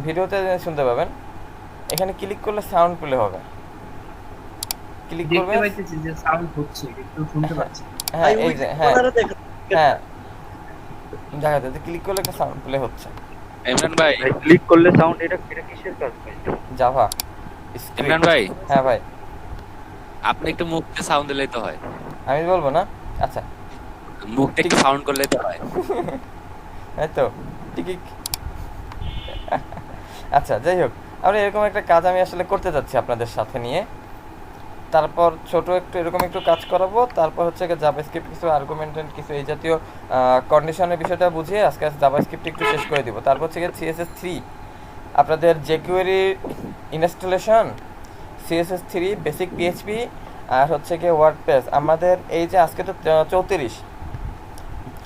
ভিডিওতে শুনতে পাবেন। এখানে ক্লিক করলে সাউন্ড প্লে হবে, ক্লিক দেখতে করবেন। পাইতেছি যে সাউন্ড হচ্ছে, কিন্তু শুনতে পাচ্ছি না। হ্যাঁ এই যে, হ্যাঁ হ্যাঁ দেখা যাচ্ছে ক্লিক করলে একটা সাউন্ড প্লে হচ্ছে। ইমরান ভাই, ভাই ক্লিক করলে সাউন্ড, এটা কিসের কাজ ভাই? Java Imran script. ভাই, হ্যাঁ ভাই, আপনি একটু মুখে সাউন্ড দিলেই তো হয়। আমি বলবো না? আচ্ছা মুখটা একটু সাউন্ড করলেই তো হয়। এই তো টিকিক। আচ্ছা যাই হোক, আমরা এরকম একটা কাজ আমি আসলে করতে যাচ্ছি আপনাদের সাথে নিয়ে। তারপর ছোট একটু এরকম একটু কাজ করাবো, তারপর হচ্ছে জাভাস্ক্রিপ্ট কিছু আর্গুমেন্ট কিছু এই জাতীয় কন্ডিশনের বিষয়টা বুঝিয়ে আজকে জাভাস্ক্রিপ্ট একটু শেষ করে দিব। তারপর হচ্ছে CSS3 আপনাদের jQuery installation, CSS3 basic PHP, আর হচ্ছে গিয়ে ওয়ার্ডপ্রেস। আমাদের এই যে আজকে তো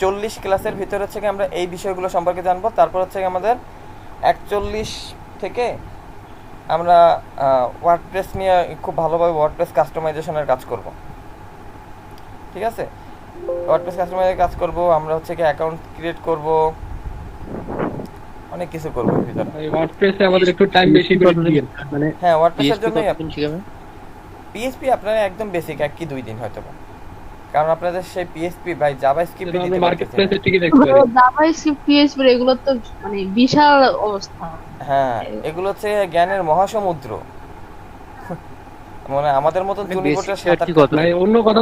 40 ক্লাসের ভিতরে হচ্ছে কি আমরা এই বিষয়গুলো সম্পর্কে জানবো। তারপর হচ্ছে কি আমাদের 41 থেকে আমরা ওয়ার্ডপ্রেস নিয়ে খুব ভালোভাবে ওয়ার্ডপ্রেস কাস্টমাইজেশনের কাজ করব। ঠিক আছে, ওয়ার্ডপ্রেস কাস্টমাইজের কাজ করব আমরা, হচ্ছে কি অ্যাকাউন্ট ক্রিয়েট করব, অনেক কিছু করব ভিতরে। এই ওয়ার্ডপ্রেসে আমাদের একটু টাইম বেশি করে দিবেন, মানে হ্যাঁ ওয়ার্ডপ্রেসের পিএইচপি জন্যই কতদিন শিখাবেন? পিএইচপি আপনারা একদম বেসিক 1 কি 2 দিন হয়তো বা, কারণ আপনাদের সেই পিএইচপি বাই জাভাস্ক্রিপ্ট আমরা দিতে মার্কেট পারতেছি না। প্লেসে ঠিকই দেখতে পারি। জাভাস্ক্রিপ্ট পিএইচপি এগুলো তো মানে বিশাল অবস্থা। হ্যাঁ এগুলো হচ্ছে জ্ঞানের মহাসমুদ্র, মানে আমাদের মতন মানে চুনিপটের বেসিক আর কি সাঁতার। কত? ভাই অন্য কথা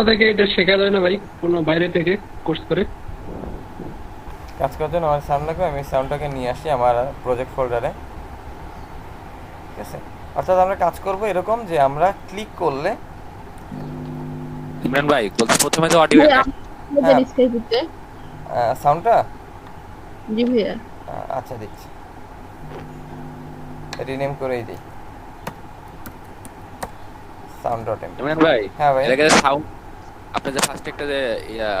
থেকে এটা শেখা যায় না ভাই, কোনো বাইরে থেকে কোর্স করে? কাজ করার জন্য আমার সাউন্ড লাগবে, আমি সাউন্ডটাকে নিয়ে আসি আমার প্রজেক্ট ফোল্ডারে। ঠিক আছে, অর্থাৎ আমরা কাজ করব এরকম যে আমরা ক্লিক করলে ইমরান ভাই বলতে প্রথমে তো অডিও আমাদের স্ক্রিপ্টে সাউন্ডটা জি ভাইয়া। আচ্ছা দিচ্ছি, রিনেম করেই দিই সাউন্ড ডট এম। ইমরান ভাই, হ্যাঁ ভাই, এটাকে সাউন্ড আপনি যে ফার্স্ট একটা যে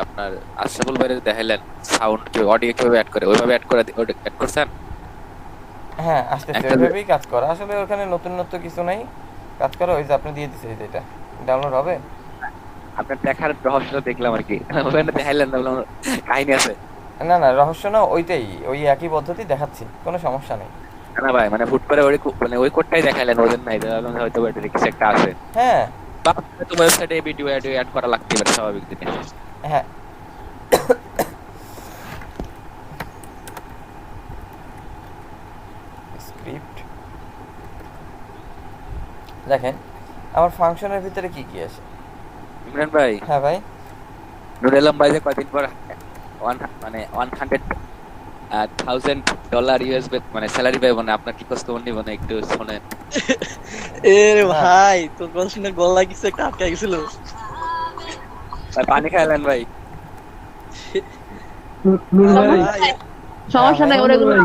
আপনার আশরাফুল ভাইয়ের দেখাইলেন সাউন্ড কি অডিও কিভাবে অ্যাড করে, ওইভাবে অ্যাড করছেন? হ্যাঁ আসতেছে, একটা ওইভাবেই কাজ করা। আসলে ওখানে নতুনত্ব কিছু নাই, কাজ করা ওই যে আপনি দিয়ে দিচ্ছে এই যে এটা ডাউনলোড হবে। আপনার দেখার রহস্যটা দেখলাম আর কি, ওখানে দেখাইলেন না, বললাম কাহিনী আছে। না না রহস্য না, ওইটাই ওই একই পদ্ধতি দেখাচ্ছি, কোনো সমস্যা নেই। না ভাই, মানে হুট করে মানে ওই কোডটাই দেখাইলেন, ওদের নাই হয়তো কিছু একটা আছে। হ্যাঁ বা তো ওয়েবসাইটে ভিডিও অ্যাড করা লাগতে পারে, স্বাভাবিক জিনিস। হ্যাঁ স্ক্রিপ্ট দেখেন আমার ফাংশনের ভিতরে কি কি আছে। ইমরান ভাই, হ্যাঁ ভাই, নুরুল ভাই যে কয়দিন পর মানে $100,000 ইউএস মানে স্যালারি পাইব না, আপনার কি কষ্ট নিব না একটু শুনেন। এর ভাই তোর কথা শুনে গলা কিছু একটা আটকে গেছিল। ভাই পানি খাইলেন ভাই? নূর ভাই, সমস্যা নাই, ওরে ভাই,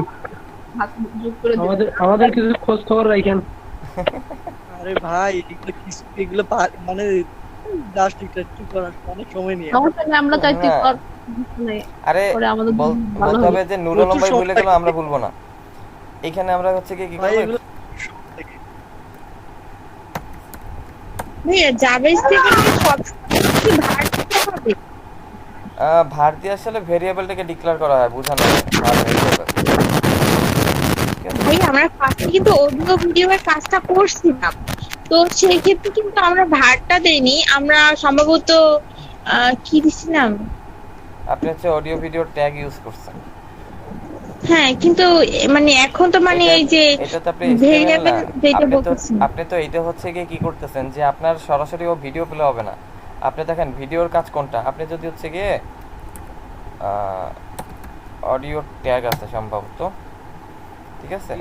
হাত যোগ করে দিন। আমাদের কিছু খোঁজ খবর রাখেন। আরে ভাই এগুলো মানে জাস্ট একটু করার অনেক সময় নিয়ে। সমস্যা নাই, আমরা চাইছি হ্যাঁ। সমস্যা নাই। আরে পরে আমাদের ভালো বলতে হবে যে নুরুল প্রচুর ভাই ভুলে সময় গেল, আমরা ভুলবো না। এখানে আমরা হচ্ছে কি ভাই করব, এগুলো ভাইয়া জাভাস্ক্রিপ্ট সব কি ভার দিতে হবে? ভার দিয়ে আসলে ভেরিয়েবলটাকে ডিক্লেয়ার করা হয়, বোঝানো হয় ভার ভেরিয়েবল। ভাই আমরা ফার্স্টে কিন্তু অডিও ভিডিও এর কাজটা করছিলাম, তো সেই ক্ষেত্রে কিন্তু আমরা ভারটা দেইনি, আমরা সম্ভবত কি দিছিলাম। আপনি হচ্ছে অডিও ভিডিও ট্যাগ ইউজ করছেন। হ্যাঁ কিন্তু মানে এখন তো মানে এই যে এটা তো আপনি ভেরিয়েবল যেটা বলতেছি, আপনি তো এইটা হচ্ছে কি করতেছেন যে আপনার সরাসরি ও ভিডিও প্লে হবে না। আপনি দেখেন ভিডিওর কাজ কোনটা, আপনি যদি হচ্ছে গিয়ে অডিও ট্যাগ আছে সম্ভবত, ঠিক আছে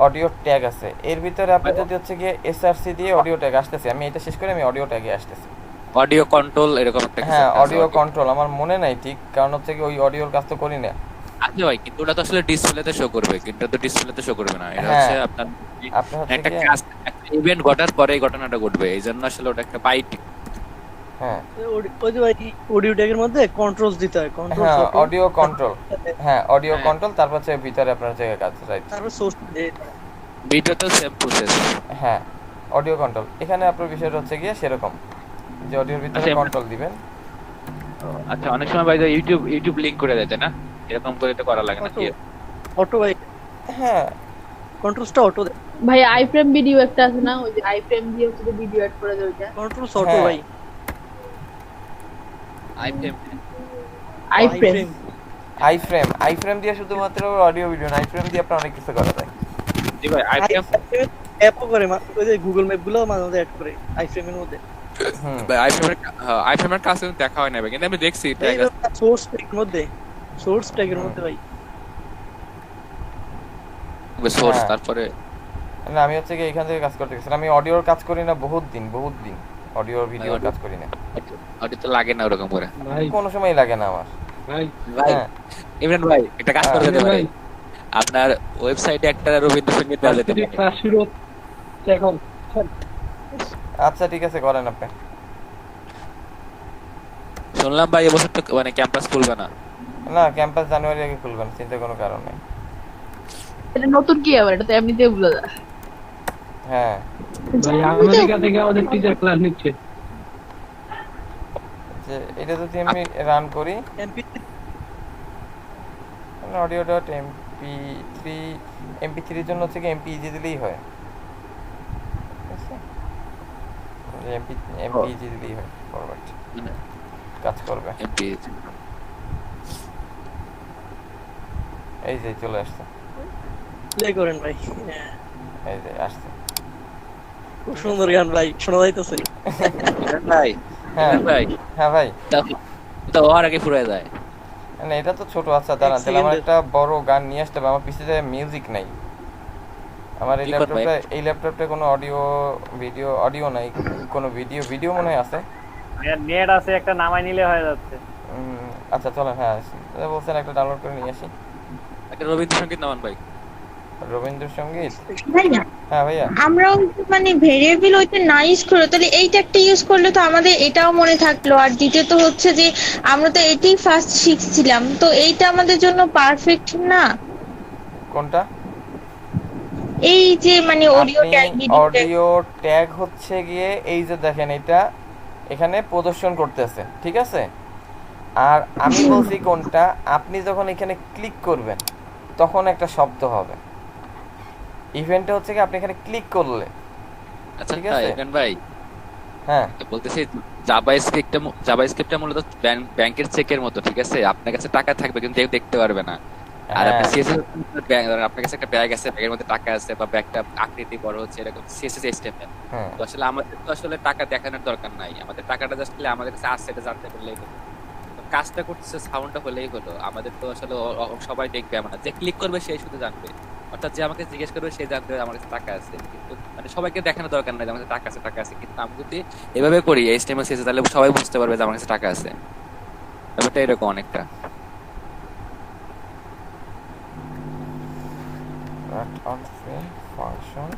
অডিও ট্যাগ আছে, এর ভিতরে আপনি যদি হচ্ছে গিয়ে এসআরসি দিয়ে অডিও ট্যাগ আসতেছে, আমি এটা শেষ করে আমি অডিও ট্যাগে আসতেছি। অডিও কন্ট্রোল এরকম একটা কিছু হ্যাঁ একটা আছে, অডিও কন্ট্রোল আমার মনে নাই ঠিক, কারণ হচ্ছে কি ওই অডিওর কাজ তো করি না। আচ্ছা ভাই, কিন্তু ওটা তো আসলে ডিসপ্লেতে শো করবে, কিন্তু তো ডিসপ্লেতে শো করবে না। এটা হ্যাঁ, হচ্ছে আপনার হচ্ছে একটা গিয়ে কাজ, একটা ইভেন্ট ঘটার পরে এই ঘটনাটা ঘটবে, এই জন্য আসলে ওটা একটা বাইট। হ্যাঁ ওই যে ভাই অডিও ট্যাগের মধ্যে কন্ট্রোলস দিতে হয়, কন্ট্রোল হ্যাঁ অডিও কন্ট্রোল, হ্যাঁ অডিও হ্যাঁ। কন্ট্রোল, তারপর হচ্ছে ভিতরে আপনার জায়গা কাজ, রাইট। তারপর সোর্স ভিডিও তো সেম প্রসেস। হ্যাঁ অডিও কন্ট্রোল, এখানে আপনার বিষয়টা হচ্ছে গিয়ে সেরকম যে অডিওর ভিতরে আচ্ছা, কন্ট্রোল দিবেন। আচ্ছা, অনেক সময় ভাই ইউটিউব লিংক করে দেয় না, এরকম করে তো করা লাগে নাকি? অটো ভাই, হ্যাঁ কন্ট্রোলসটা অটো দেয়। ভাই আইফ্রেম ভিডিও একটা আছে না, ওই যে আইফ্রেম দিয়ে হচ্ছে ভিডিও অ্যাড করে দেয় ওইটা। কন্ট্রোলস অটো হ্যাঁ। ভাই। আইফ্রেম আইফ্রেম দিয়ে শুধুমাত্র অডিও ভিডিও না, আইফ্রেম দিয়ে আপনার অনেক কিছু করা যায়। জি ভাই আইপিএম অ্যাপও করে, ওই যে গুগল ম্যাপ গুলো মাঝে মাঝে অ্যাড করে আইফ্রেমের মধ্যে। হুম আইপিএমের কাজ কিন্তু দেখা হয় না ভাই, কিন্তু আমি দেখছি সোর্স ট্যাগের মধ্যে ভাই। সোর্স হ্যাঁ। তারপরে না আমি হচ্ছে কি এখান থেকে কাজ করতে গেছিলাম, আমি অডিওর কাজ করি না বহুত দিন অডিও ভিডিওর কাজ করি না, অডিও তো লাগে না ওরকম করে ভাই কোনো সময় লাগে না আমার। ভাই ভাই। হ্যাঁ ইমরান ভাই একটা কাজ করে দিতে ভাই পারি, আপনার ওয়েবসাইটে একটা রবীন্দ্রসঙ্গীত দেওয়া যেতে পারে। ক্লাস শুরু এখন আচ্ছা ঠিক আছে, করেন আপনি। শুনলাম ভাই এবছর তো মানে ক্যাম্পাস খুলবে না। না ক্যাম্পাস জানুয়ারি আগে খুলবেন, চিন্তা কোনো কারণ নেই। এটা নতুন কি আবার, এটা তো এমনিতেই ভুলে যায়। হ্যাঁ ভাই আমেরিকা থেকে আমাদের টিচার ক্লাস নিচ্ছে। যে এটা যদি আমি রান করি এমপি অডিও ডট এমপি3 জন্য হচ্ছে কি এমপিইজি দিলেই হয়, এমপিইজি দিলেই হয়, ফরম্যাট কাজ করবে। এমপি এই যে চলে আসছে, প্লে করেন ভাই। হ্যাঁ, এই যে আসছে। খুব সুন্দর গান ভাই, শোনা যাইতেছে। ইমরান ভাই হ্যাঁ ইমরান ভাই হ্যাঁ ভাই, তো ওর আগে ফুরায় যায়। না এটা তো ছোট। আচ্ছা দাঁড়ান, তাহলে আমার একটা বড় গান নিয়ে আসতে হবে, আমার পিছিয়ে মিউজিক নাই। আমার এই কি করবে? ল্যাপটপটা কোনো অডিও নাই, কোনো ভিডিও মনে হয় আছে। নেট আছে একটা, নামাই নিলে হয়ে যাচ্ছে। আচ্ছা চলেন, হ্যাঁ বলছেন একটা ডাউনলোড করে নিয়ে আসি। একটা রবীন্দ্রসঙ্গীত নামান ভাই। রবীন্দ্রসঙ্গীত, ভাইয়া হ্যাঁ ভাইয়া। আমরা মানে ভেরিয়েবল ওইটা না ইউজ করে, তাহলে এইটা একটা ইউজ করলে তো আমাদের এটাও মনে থাকলো। আর দ্বিতীয়ত হচ্ছে যে আমরা তো এটাই ফার্স্ট শিখছিলাম, তো এইটা আমাদের জন্য পারফেক্ট না। কোনটা? এই যে মানে অডিও ট্যাগ অডিও ট্যাগ হচ্ছে গিয়ে এই যে দেখেন এটা এখানে প্রদর্শন করতেছে, ঠিক আছে। আর আমি বলছি কোনটা, আপনি যখন এখানে ক্লিক করবেন তখন একটা শব্দ হবে। ইভেন্টটা হচ্ছে কি আপনি এখানে ক্লিক করলে, আচ্ছা ঠিক আছে? ইমরান ভাই হ্যাঁ বলতেছি জাভাস্ক্রিপ্টটা মূলত ব্যাংকের চেকের মতো, ঠিক আছে? আপনার কাছে টাকা থাকবে কিন্তু কেউ দেখতে পারবে না। আর আপনি সিএসএস আপনার কাছে একটা ব্যাগ আছে, ব্যাগের মধ্যে টাকা আছে, বা ব্যাগটা আকৃতি বড় হচ্ছে, এরকম সিএসএস HTML। হ্যাঁ তো আসলে আমাদের তো আসলে টাকা দেখানোর দরকার নাই, আমাদের টাকাটা জাস্ট আমাদের কাছে আছে এটা জানতে পারলেই হলো। তো কাজটা করতেছে, সাউন্ডটা হলেই হলো। আমাদের তো আসলে সবাই দেখবে এমন না, যে ক্লিক করবে সেই শুধু জানবে, অর্থাৎ যে আমাকে জিজ্ঞেস করবে সে জানবে আমার কাছে টাকা আছে। কিন্তু মানে সবাইকে দেখানোর দরকার নাই যে আমার কাছে টাকা আছে। কিন্তু আমি যদি এভাবে করি HTML CSS, তাহলে সবাই বুঝতে পারবে যে আমার কাছে টাকা আছে। ব্যাপারটা এরকম অনেকটা। on frame function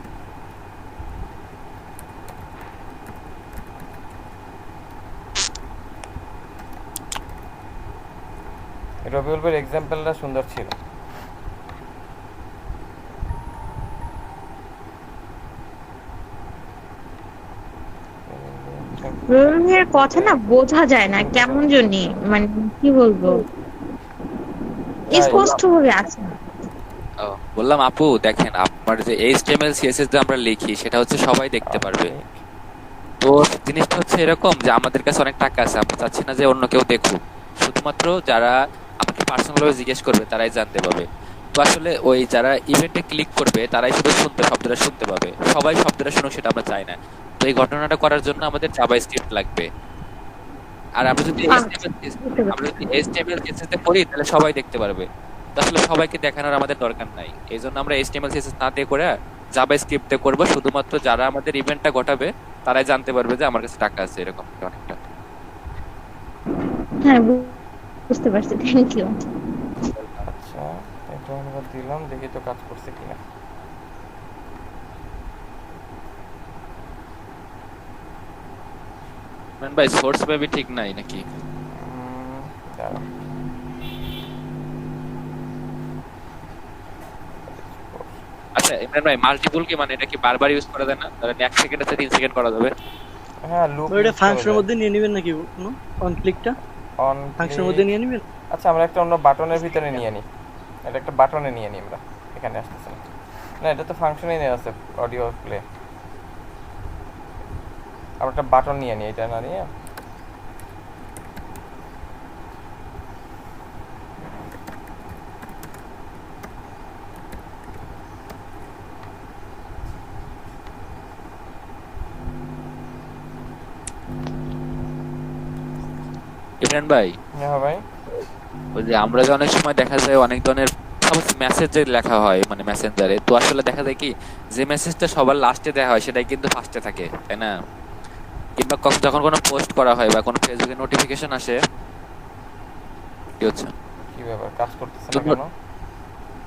রবিউল ভাইয়ের এক্সাম্পলটা সুন্দর ছিল। রোলের কথা না বোঝা যায় না, কেমন জানি মানে কি বলবো, স্পষ্ট ভাবে আছে না। বললাম আপু দেখেন, আপনার যে HTML CSS যে আমরা লিখি সেটা হচ্ছে সবাই দেখতে পারবে। তো জিনিসটা হচ্ছে এরকম যে আমাদের কাছে অনেক টাকা আছে, আমরা চাচ্ছি না যে অন্য কেউ দেখুক, শুধুমাত্র যারা আমাকে পার্সোনাল ভাবে জিজ্ঞেস করবে তারাই জানতে পাবে। তো আসলে ওই যারা ইভেন্টে ক্লিক করবে তারাই শুধু শব্দটা শুনতে পাবে, সবাই শব্দটা শুনুক সেটা আমরা চাই না। তো এই ঘটনাটা করার জন্য আমাদের জাভাস্ক্রিপ্ট লাগবে। আর আমরা যদি HTML CSS তে করি তাহলে সবাই দেখতে পারবে। তো আসলে সবাইকে দেখানোর আমাদের দরকার নাই, এই জন্য আমরা HTML CSS না দিয়ে করে জাভাস্ক্রিপ্টে করব। শুধুমাত্র যারা আমাদের ইভেন্টটা ঘটাবে তারাই জানতে পারবে যে আমার কাছে টাকা আছে, এরকম অনেকটা। হ্যাঁ বুঝতে পারছি, থ্যাংক ইউ। আচ্ছা এটা আমরা দিলাম, দেখি তো কাজ করছে কিনা। মান ভাই সোর্স মেবি ঠিক নাই নাকি? দাঁড়াও। আচ্ছা ইমরান ভাই মাল্টিপল কি মানে এটা কি বারবার ইউজ করা যায় না? ধরেন 1 সেকেন্ড আছে 3 সেকেন্ড করা যাবে। হ্যাঁ লুপ ওইটা ফাংশনের মধ্যে নিয়ে নেবেন নাকি কোনো অন ক্লিকটা? অন ফাংশনের মধ্যে নিয়ে নেবেন। আচ্ছা আমরা একটা অন্য বাটনের ভিতরে নিয়ে নিই, এটা একটা বাটনে নিয়ে নিই আমরা, এখানে আসতেছে না। না এটা তো ফাংশনেই নেওয়া আছে অডিও প্লে, আমরা একটা বাটন নিয়ে নিই, এটা না নিয়ে। ইমরান ভাই, হ্যাঁ ভাই, ওই যে আমরা যে অনেক সময় দেখা যায় অনেক ধরনের মেসেজ যে লেখা হয় মানে মেসেঞ্জারে, তো আসলে দেখা যায় কি যে মেসেজটা সবার লাস্টে দেওয়া হয় সেটাই কিন্তু ফার্স্টে থাকে, তাই না? কিংবা যখন কোনো পোস্ট করা হয় বা কোনো ফেসবুকে নোটিফিকেশন আসে, কি হচ্ছে কি ব্যাপার কাজ করতেছে না তো কেন?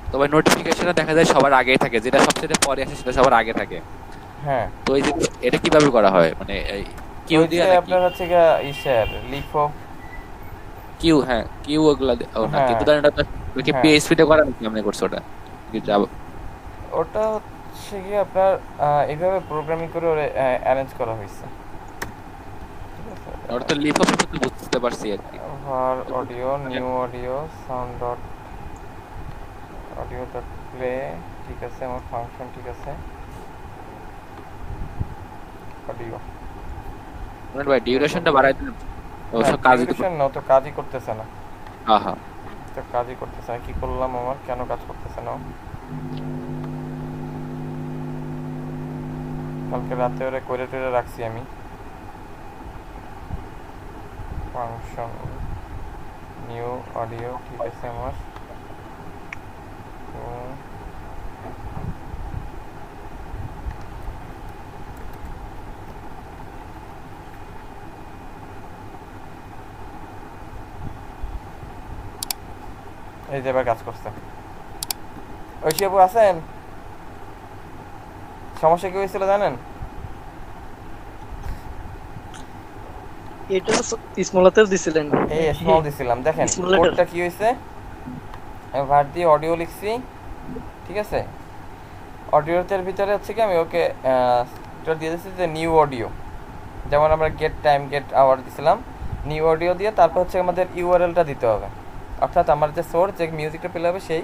তো ভাই নোটিফিকেশনে দেখা যায় সবার আগেই থাকে, যেটা সবচেয়ে পরে আসে সেটা সবার আগে থাকে। হ্যাঁ, তো এই যে এটা কিভাবে করা হয়, মানে কিউ দিয়ে নাকি? আপনার হচ্ছে গিয়ে ইশার লিফো কিউ, হ্যাঁ কিউ ওগুলা ও না, হ্যাঁ। কিন্তু তার এটা কি হ্যাঁ। পিএইচপি তে করা নাকি আমরা করছি ওটা কি ওটা হচ্ছে গিয়ে আপনার এইভাবে প্রোগ্রামিং করে অ্যারেঞ্জ করা হয়েছে, ঠিক আছে? ওটা তো লিপ অফ তো বুঝতে পারছি আর কি। var audio new audio sound dot audio dot play, ঠিক আছে, আমার ফাংশন ঠিক আছে, অডিও মানে ভাই ডিউরেশনটা বাড়াই দিন, ও সব কাজই তো না, তো কাজই করতেছে না, আহা তো কাজই করতেছে না, কি করলাম, আমার কেন কাজ করতেছে না? কালকে রাতে ওরে করে টরে রাখছি আমি, ফাংশন নিউ অডিও ঠিক আছে আমার, তো এই যে এবার কাজ করছে। ঐশী আপু আছেন? সমস্যা কি হয়েছিল জানেন? এটা স্মলাতেও দিছিলেন। এই স্মল দিছিলাম, দেখেন Small letter। কোডটা কি হয়েছে, আমি ভার দিয়ে অডিও লিখছি, ঠিক আছে? অডিওটার ভিতরে হচ্ছে কি আমি ওকে এটা দিয়ে দিচ্ছি যে নিউ অডিও, যেমন আমরা গেট টাইম গেট আওয়ার দিছিলাম, নিউ অডিও দিয়ে তারপর হচ্ছে আমাদের ইউআরএলটা দিতে হবে, অর্থাৎ আমার যে সোর্স যে মিউজিকটা প্লে হবে সেই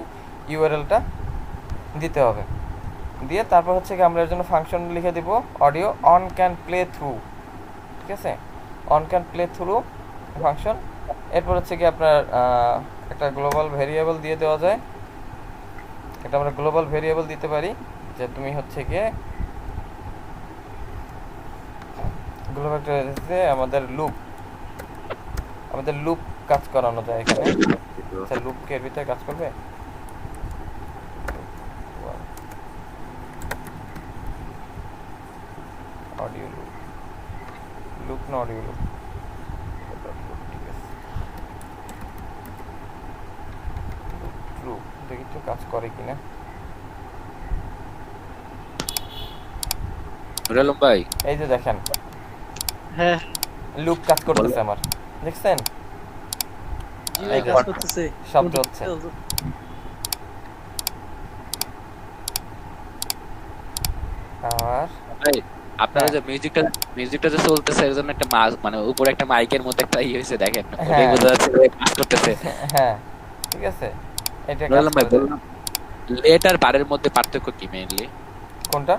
ইউআরএলটা দিতে হবে, দিয়ে তারপর হচ্ছে কি আমরা এর জন্য ফাংশন লিখে দিব audio on can play through, ঠিক আছে? On can play through function. এরপর হচ্ছে কি আপনার একটা গ্লোবাল ভেরিয়েবল দিয়ে দেওয়া যায়, এটা আমরা গ্লোবাল ভেরিয়েবল দিতে পারি যে তুমি হচ্ছে গিয়ে গ্লোবাল আমাদের লুপ কাজ করানো যায় এখানে, আচ্ছা লুপ কে এর ভিতরে কাজ করবে, অডিও লুপ না অডিও লুপ, ঠিক আছে, লুপ দেখি তো কাজ করে কিনা। নুরালম ভাই, এই যে দেখেন হ্যাঁ লুপ কাজ করতেছে আমার, দেখছেন? জি এই কাজ করতেছে, শব্দ হচ্ছে। আর ভাই আপনারা যে মিউজিকটা যে চলতেছে এর জন্য একটা মানে উপরে একটা মাইকের মতো একটা ই হয়েছে দেখেন, ওটাই হ্যাঁ। বোঝা যাচ্ছে যে কাজ করতেছে। হ্যাঁ ঠিক আছে, এটা কাজ নুরালম ভাই করে। বললাম লেট আর বারের মধ্যে পার্থক্য কি মেইনলি? কোনটা?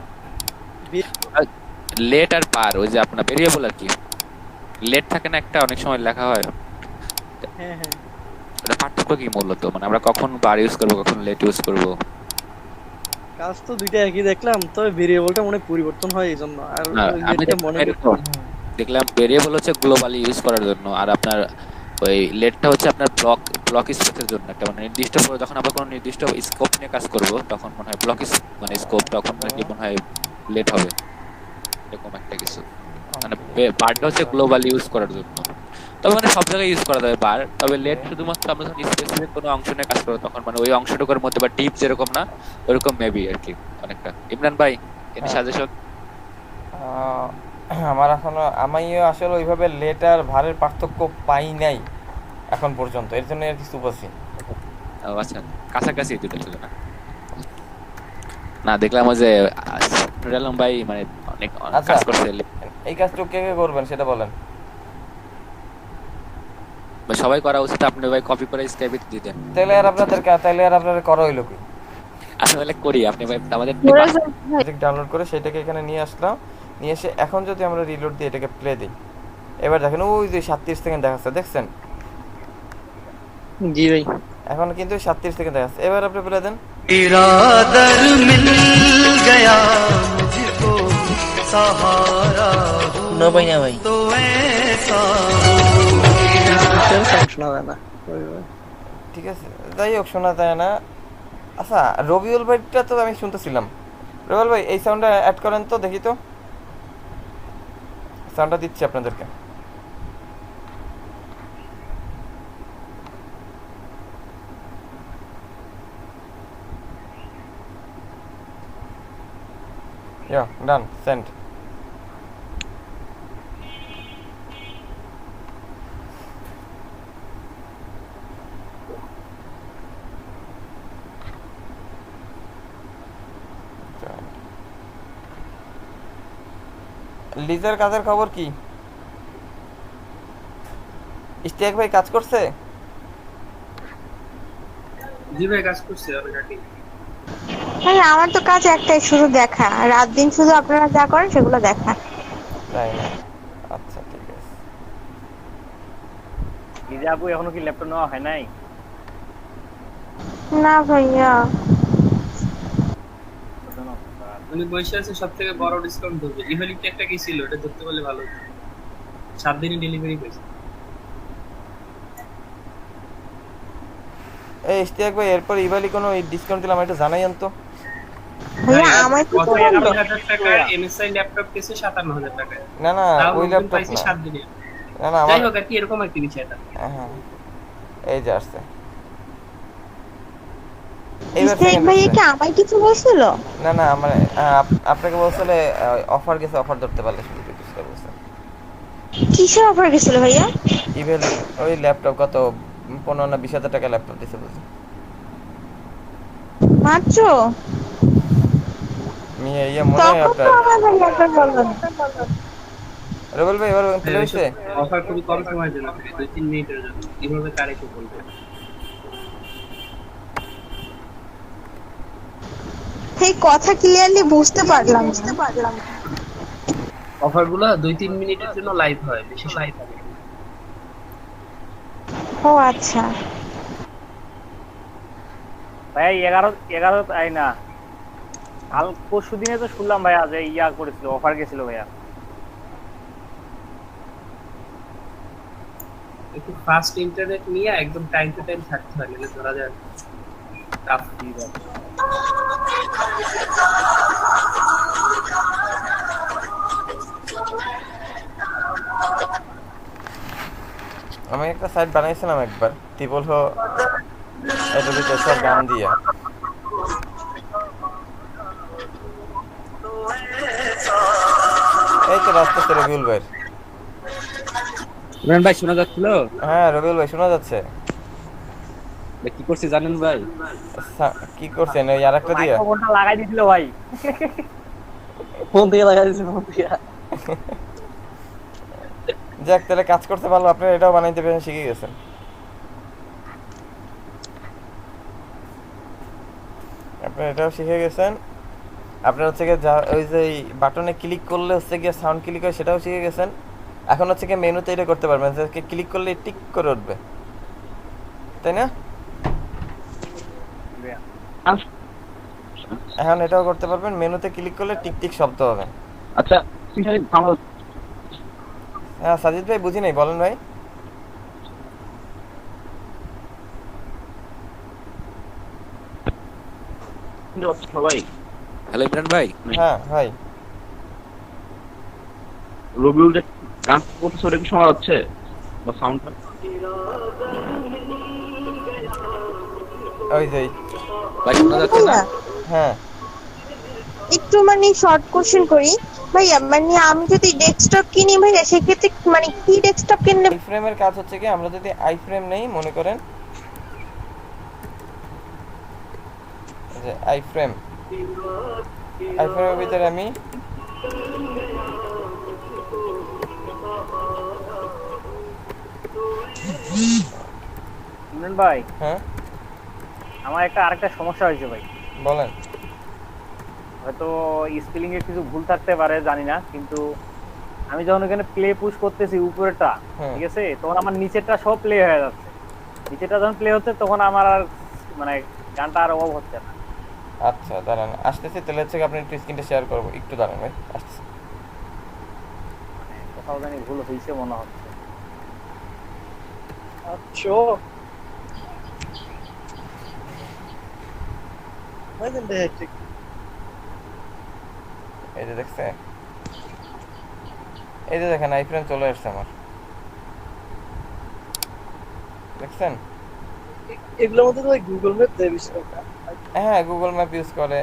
লেট আর বার, ওই যে আপনার ভেরিয়েবল আর কি, লেট থাকে না একটা অনেক সময় লেখা হয়, হ্যাঁ হ্যাঁ এটা পার্থক্য কি মূলত, মানে আমরা কখন বার ইউজ করব কখন লেট ইউজ করব? কাজ তো দুইটা একই দেখলাম, তবে ভেরিয়েবলটা মনে হয় পরিবর্তন হয় এইজন্য, আর না, ওই আমি লেটটা মনে এরকম দেখলাম ভেরিয়েবল হচ্ছে গ্লোবালি ইউজ করার জন্য, আর আপনার ওই লেটটা হচ্ছে আপনার ব্লক স্পেসের জন্য, একটা মানে নির্দিষ্ট যখন আমরা কোনো নির্দিষ্ট স্কোপ নিয়ে কাজ করব তখন মনে হয় ব্লক মানে স্কোপ তখন নাকি মনে হয় লেট হবে, এরকম একটা কিছু। মানে বারটা হচ্ছে গ্লোবালি ইউজ করার জন্য, তবে মানে সব জায়গায় ইউজ করা যাবে বার, তবে লেট শুধুমাত্র আমরা যখন স্পেসিফিক কোনো অংশ নিয়ে কাজ করবো তখন মানে ওই অংশটুকুর মধ্যে বা ডিপ যেরকম না ওরকম মেবি আর কি অনেকটা। ইমরান ভাই এর সাজেশন? আমার এখনো আমিও আসলে ওইভাবে লেটার ভারের পার্থক্য পাই নাই এখন পর্যন্ত, এর জন্য আর কিছু বলছি। আচ্ছা কাছাকাছি দুটো ছিল না, না দেখলাম ওই যে নুরালম ভাই মানে অনেক আচ্ছা। কাজ করছে। এই কাজটুকু কে কে করবেন সেটা বলেন। সবাই করা উচিত, আপনি ভাই কপি করে স্কাইপে দিয়ে দেন। তাহলে আর আপনাদের করা হইলো কি? আচ্ছা তাহলে করি, আপনি ভাই আমাদের ঘুরে যাও ভাই। ডাউনলোড করে সেটাকে এখানে নিয়ে আসলাম, নিয়ে এসে এখন যদি আমরা রিলোড দিয়ে এটাকে প্লে দিই, এবার দেখেন ওই যে 37 সেকেন্ড দেখাচ্ছে, দেখছেন? জি ভাই। এখন কিন্তু 37 সেকেন্ড দেখাচ্ছে। এবার আপনি প্লে দেন। না ভাই, না ভাই, শোনা যায় না। ঠিক আছে, যাই হোক, শোনা যায় না। আচ্ছা, রবিউল ভাইটা তো আমি শুনতেছিলাম। রবিউল ভাই এই সাউন্ডটা অ্যাড করেন তো, দেখি তো। সাউন্ডটা দিচ্ছি আপনাদেরকে। ডান, সেন্ড। লিজার কাজের খবর কি? ইশতিয়াক ভাই কাজ করছে? জি ভাই, কাজ করছে অলরেডি। ভাই আমার তো কাজ একটাই, শুধু দেখা, রাত দিন শুধু আপনারা যা করেন সেগুলো দেখা। তাই না? আচ্ছা ঠিক আছে। নিজে আপু এখনো কি ল্যাপটপ নেওয়া হয় নাই? না ভাইয়া, উনি বসে আছে, সব থেকে বড় ডিসকাউন্ট দেবে। ইভেলিটি একটা কি ছিল, এটা ধরতে পারলে ভালো হতো। 7 দিনে ডেলিভারি পেয়েছে। এই ইশতিয়াক ভাই, এরপর ইভালি কোনো ডিসকাউন্ট দিলাম এটা জানাইন তো। ভাইয়া আমার তো গত বললো 11,000 টাকার MSI ল্যাপটপ পেয়েছে 57,000 টাকায়। না না, তাও ওই নতুন ল্যাপটপ পাইছে না। 7 দিনে। না না, যাই আমার হোক, আর কি এরকম একটি বিষয়টা। হ্যাঁ, এই যে আসছে। এইবার ইশতিয়াক second ভাইয়া আসছে। কি আমায় কিছু বলছিল? না না, আমার আপনাকে বলছিলে অফার গেছে, অফার ধরতে পারলে শুধু কিছু বলছে। কিসের অফার গেছিল ভাইয়া? ইভেলি ওই ল্যাপটপ কত 15 না 20,000 টাকা ল্যাপটপ দিছে বুঝি। মাত্র মিয়া ইয়া মনে হয় তখন তো আপনার। আমার ভাইয়া একবার বললো না। রবিউল ভাই এবার প্লে হইছে? অফার খুবই কম সময়ের জন্য থাকে, 2-3 মিনিটের জন্য। এভাবে কারে কি বলবে? এই কথা ক্লিয়ারলি বুঝতে পারলাম না। অফারগুলো 2-3 মিনিটের জন্য লাইভ হয়, বেশি লাইভ হয় না। ও আচ্ছা, ভাই 11 তাই না, কাল পরশু দিনে তো শুনলাম ভাইয়া যে ইয়া করেছিল, অফার গেছিল ভাইয়া। একটু ফাস্ট ইন্টারনেট নিয়ে একদম টাইম টু টাইম থাকতে হয়, নাহলে ধরা যায় টাফ। আমি একটা সাইট বানাইছিলাম একবার, টিবল হো এটা দিতে সব গান দিয়া। এই তো রাস্তা ছেড়ে রবিউল ভাই। ইমরান ভাই শোনা যাচ্ছিল? হ্যাঁ রবিউল ভাই শোনা যাচ্ছে। কি করছি জানেন ভাই? কি করছেন ওই আরেকটা দিয়া? মাইক্রোফোনটা লাগাই দিছিল ভাই। ফোন থেকে লাগাই দিয়েছে, ফোন থেকে। যাক, তাহলে কাজ করতে পারলো, আপনারা এটাও বানাইতে পেরেছেন, শিখে গেছেন। আপনারা এটাও শিখে গেছেন। আপনার হচ্ছে গিয়ে ওই যে বাটনে ক্লিক করলে হচ্ছে গিয়ে সাউন্ড ক্লিক হয়, সেটাও শিখে গেছেন। এখন হচ্ছে গিয়ে মেনুতে এটা করতে পারবেন, ক্লিক করলে টিক করে উঠবে, তাই না? এখন এটাও করতে পারবেন, মেনুতে ক্লিক করলে টিক টিক শব্দ হবে। আচ্ছা হ্যাঁ সাজিদ ভাই, বুঝি নাই, বলেন ভাই। ভাই হ্যালো ইমরান ভাই। হ্যাঁ ভাই, রবিউল যে গান করতেছে ওটা কি শোনা যাচ্ছে বা সাউন্ড? ওই যে ভাই শোনা যাচ্ছে না? হ্যাঁ একটু মানে শর্ট কোশ্চেন করি ভাইয়া, মানে আমি যদি ডেস্কটপ কিনি ভাইয়া, সেক্ষেত্রে মানে কি ডেস্কটপ কিনলে? আই ফ্রেমের কাজ হচ্ছে কি, আমরা যদি আই ফ্রেম নেই মনে করেন, যে আই ফ্রেমের ভিতরে আমি ইমরান ভাই হ্যাঁ আমার আরেকটা সমস্যা হয়েছে ভাই। বলেন। হয়তো স্পেলিং এ কিছু ভুল থাকতে পারে জানি না, কিন্তু আমি যখন এখানে প্লে পুশ করতেছি উপরেরটা, হুম। ঠিক আছে, তখন আমার নিচেরটা সব প্লে হয়ে যাচ্ছে। নিচেরটা যখন প্লে হচ্ছে তখন আমার আর মানে গানটা আর অফ হচ্ছে না। আচ্ছা দাঁড়ান, আসতেছি, তাহলে হচ্ছে আপনি একটু স্ক্রিনটা শেয়ার করবো, একটু দাঁড়ান ভাই, আসতেছি। কোথাও জানি ভুল হয়েছে মনে হচ্ছে। আচ্ছা মাঝে দেখতে এই যে দেখছে, এই যে দেখেন আইফ্রেম চলে আসছে আমার, দেখছেন? এগুলোর মধ্যে তো গুগল ম্যাপ দেয় বিষয়টা। হ্যাঁ গুগল ম্যাপ ইউজ করে।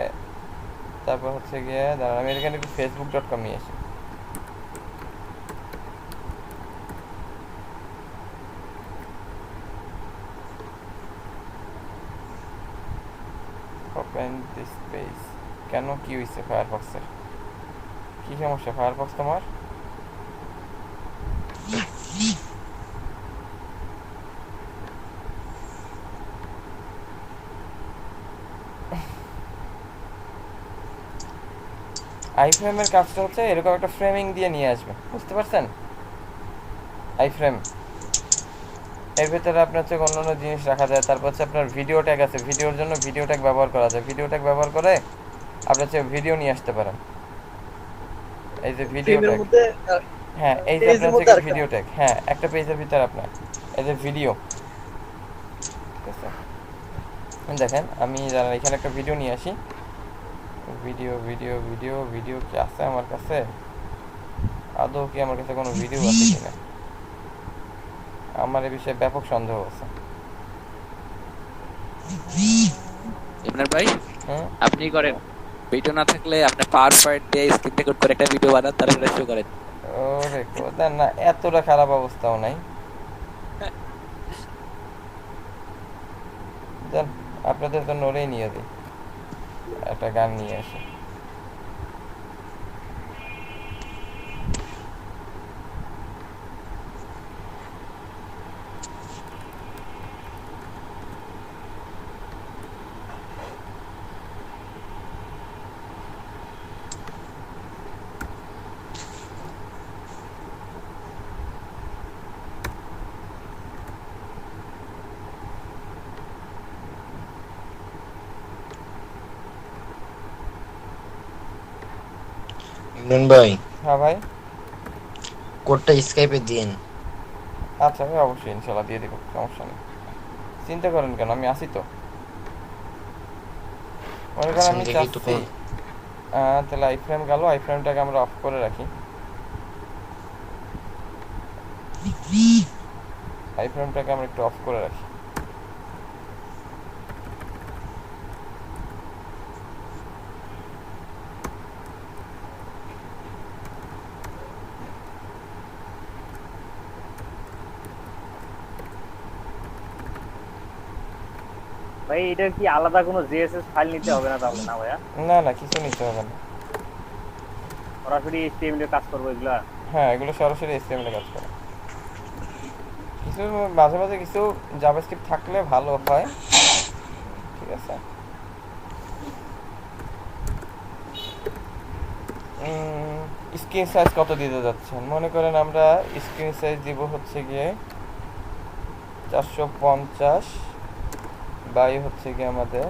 তারপর হচ্ছে গিয়ে দাঁড়ান, আমি এখানে একটু facebook.com নিয়ে আসি। Open this page. কেন, কি হয়েছে ফায়ারফক্সের? কি সমস্যা ফায়ারফক্স তোমার? আইফ্রেমের কাজটা হচ্ছে এরকম একটা ফ্রেমিং দিয়ে নিয়ে আসবে, বুঝতে পারছেন? আইফ্রেম এর ভিতরে আপনার হচ্ছে অন্যান্য জিনিস রাখা যায়। তারপর হচ্ছে আপনার ভিডিও ট্যাগ আছে, ভিডিওর জন্য ভিডিও ট্যাগ ব্যবহার করা যায়। ভিডিও ট্যাগ ব্যবহার করে আপনি হচ্ছে ভিডিও নিয়ে আসতে পারেন। এই যে ভিডিও ফ্রেমের ট্যাগ, মধ্যে হ্যাঁ এই যে আপনার হচ্ছে ভিডিও ট্যাগ, হ্যাঁ একটা পেজের ভিতরে আপনার এই যে ভিডিও, ঠিক আছে? দেখেন আমি জানেন এখানে একটা ভিডিও নিয়ে আসি। ভিডিও ভিডিও ভিডিও ভিডিও কি আছে আমার কাছে? আদৌ কি আমার কাছে কোনো ভিডিও আছে কিনা? আমার এই বিষয়ে ব্যাপক সন্দেহ আছে। ইমরান ভাই হুম, আপনি করেন, ভিডিও না থাকলে আপনি পাওয়ার পয়েন্ট দিয়ে স্ক্রিন রেকর্ড করে একটা ভিডিও বানান, তারপরে শো করেন। ওরে কোথায় না, এতটা খারাপ অবস্থাও নাই। যান আপনাদের জন্য ওরেই নিয়ে দিই, একটা গান নিয়ে আসি। ইমরান ভাই, হ্যাঁ ভাই, কোডটা স্কাইপে দিন। আচ্ছা ভাই অবশ্যই ইনশাল্লাহ দিয়ে দেবো, সমস্যা নেই, চিন্তা করেন কেন, আমি আসি তো। মনে করেন আমি দেখি একটু চাচ্ছি তাহলে আইফ্রেম গেল, আইফ্রেমটাকে আমরা অফ করে রাখি। আইফ্রেমটাকে আমরা একটু অফ করে রাখি। ভাই এটার কি আলাদা কোনো জেএসএস ফাইল নিতে হবে না তাহলে? না ভাইয়া, না না কিছু নিতে হবে না, সরাসরি এইচটিএমএল এ কাজ করবো এগুলা? হ্যাঁ এগুলো সরাসরি HTML এ কাজ করে। কিছু মাঝে মাঝে কিছু জাভাস্ক্রিপ্ট থাকলে ভালো হয়, ঠিক আছে? স্ক্রিন সাইজ কত দিতে যাচ্ছেন? মনে করেন আমরা স্ক্রিন সাইজ দিব হচ্ছে গিয়ে 450 বাই হচ্ছে গিয়ে আমাদের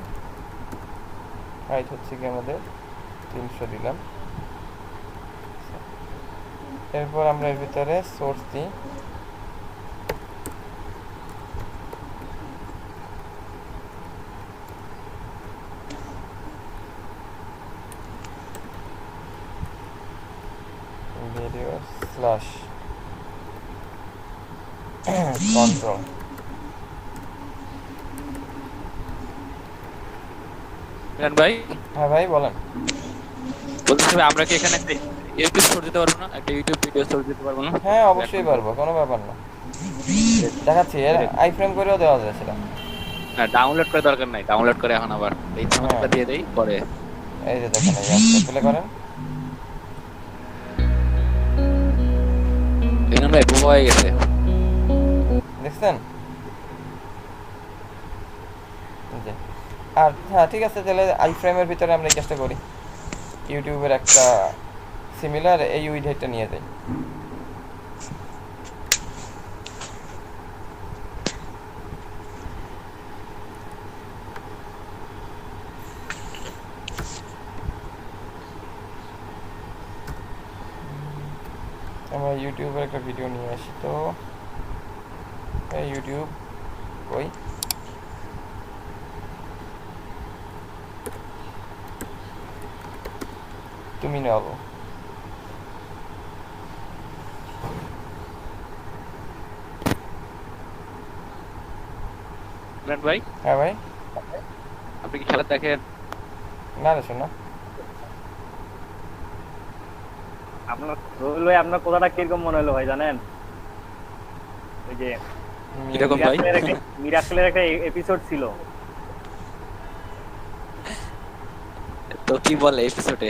হাইট হচ্ছে গিয়ে আমাদের 300 দিলাম। এরপর আমরা এর ভিতরে সোর্স দিই, ভিডিও স্ল্যাশ কন্ট্রোল। ইমরান ভাই হ্যাঁ ভাই বলেন। বলতেছি ভাই, আমরা কি এখানে একটা ইউটিউব স্টোর দিতে পারবো না? একটা ইউটিউব ভিডিও স্টোর দিতে পারবো না? হ্যাঁ অবশ্যই পারবো, কোনো ব্যাপার না, দেখাচ্ছি। এর আইফ্রেম করেও দেওয়া যায় সেটা। না ডাউনলোড করে দরকার নাই, ডাউনলোড করে এখন আবার এই ঝামেলাটা দিয়ে দেই পরে। এই যে দেখেন এই অ্যাপটা প্লে করেন। ইমরান ভাই বুবা হয়ে গেছে। দেখছেন? জি। আর হ্যাঁ ঠিক আছে, তাহলে আই ফ্রেমের ভিতরে আমরা এই কাজটা করি, ইউটিউবের একটা সিমিলার এই উইডহেডটা নিয়ে যাই। আমরা ইউটিউবের একটা ভিডিও নিয়ে আসি, তো ইউটিউব কই, তুমি নেবো ইমরান ভাই, হ্যাঁ ভাই, আপনি কি খেলা দেখেন? না রে শোনা, আপনার রবিউল ভাই, আপনার কথাটা কিরকম মনে হলো ভাই জানেন? ওই যে কিরকম ভাই? মিরাকেলের একটা এপিসোড ছিল, তো কি বলে এপিসোডে?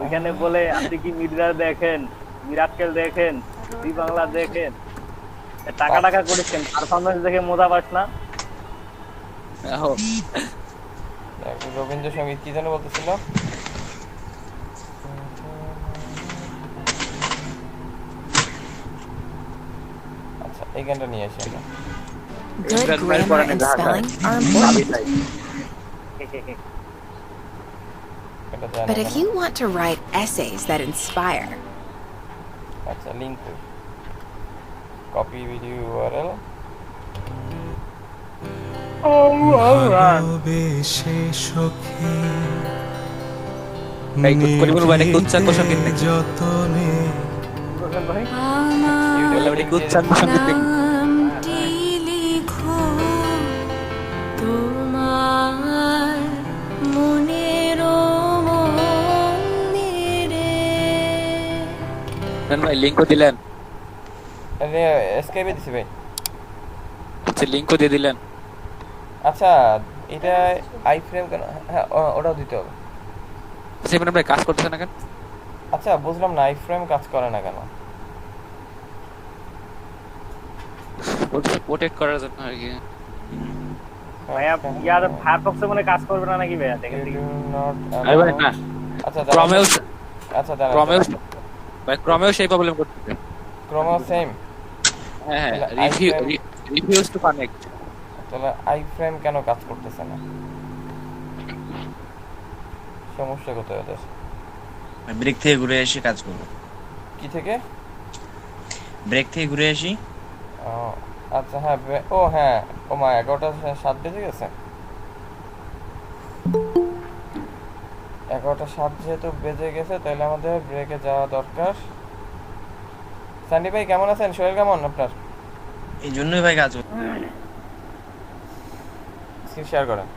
ওইখানে বলে আপনি কি মিরার দেখেন, মিরাকেল দেখেন, জি বাংলা দেখেন, টাকা টাকা করেছেন, পারফরমেন্স দেখে মজা পাস না? রবীন্দ্রসঙ্গীত কি যেন বলতেছিল, আচ্ছা এই গানটা নিয়ে আসি আমরা। Good grammar and spelling are important. এটা জানি But না। if you want to write essays that inspire, আচ্ছা লিংক কপি ভিডিও ইউআরএল, ভাই করিমুল ভাই একটা উচ্চাঙ্গ সঙ্গীত দেখি। ভাই বললাম এটা কি উচ্চাঙ্গ সঙ্গীত দেখি। ইমরান ভাই লিংকও দিলেন, আরে এসকেপে দিছি ভাই। আচ্ছা লিংকও দিয়ে দিলেন। আচ্ছা এটা আই ফ্রেম কেন, হ্যাঁ ওটাও দিতে হবে। আচ্ছা ইমরান ভাই কাজ করতেছে না কেন? আচ্ছা বুঝলাম না আই ফ্রেম কাজ করে না কেন। প্রোটেক্ট করার জন্য আর কি। ভাইয়া ইয়ার ফায়ারফক্সে মনে কাজ করবে না নাকি ভাইয়া? দেখেন দেখি। আরে ভাই না, আচ্ছা ক্রমেও, আচ্ছা দাঁড়ান, ক্রমেও ভাই ক্রমেও সেই প্রবলেম করতেছে। ক্রমেও সেম। হ্যাঁ রিভিউজ টু কানেক্ট। তাহলে আই ফ্রেম কেন কাজ করতেছে না, সমস্যা কোথায় ওদের? ব্রেক থেকে ঘুরে এসে কাজ করবো। কি থেকে? ব্রেক থেকে ঘুরে আসি। ও আচ্ছা হ্যাঁ, ও হ্যাঁ, ও মা 11:07 বেজে গেছে। 11:07 যেহেতু বেজে গেছে, তাহলে আমাদের ব্রেকে যাওয়া দরকার। সান্ডি ভাই কেমন আছেন? শরীর কেমন আপনার? এই জন্যই ভাই কাজ করবো। স্ক্রিন শেয়ার করেন।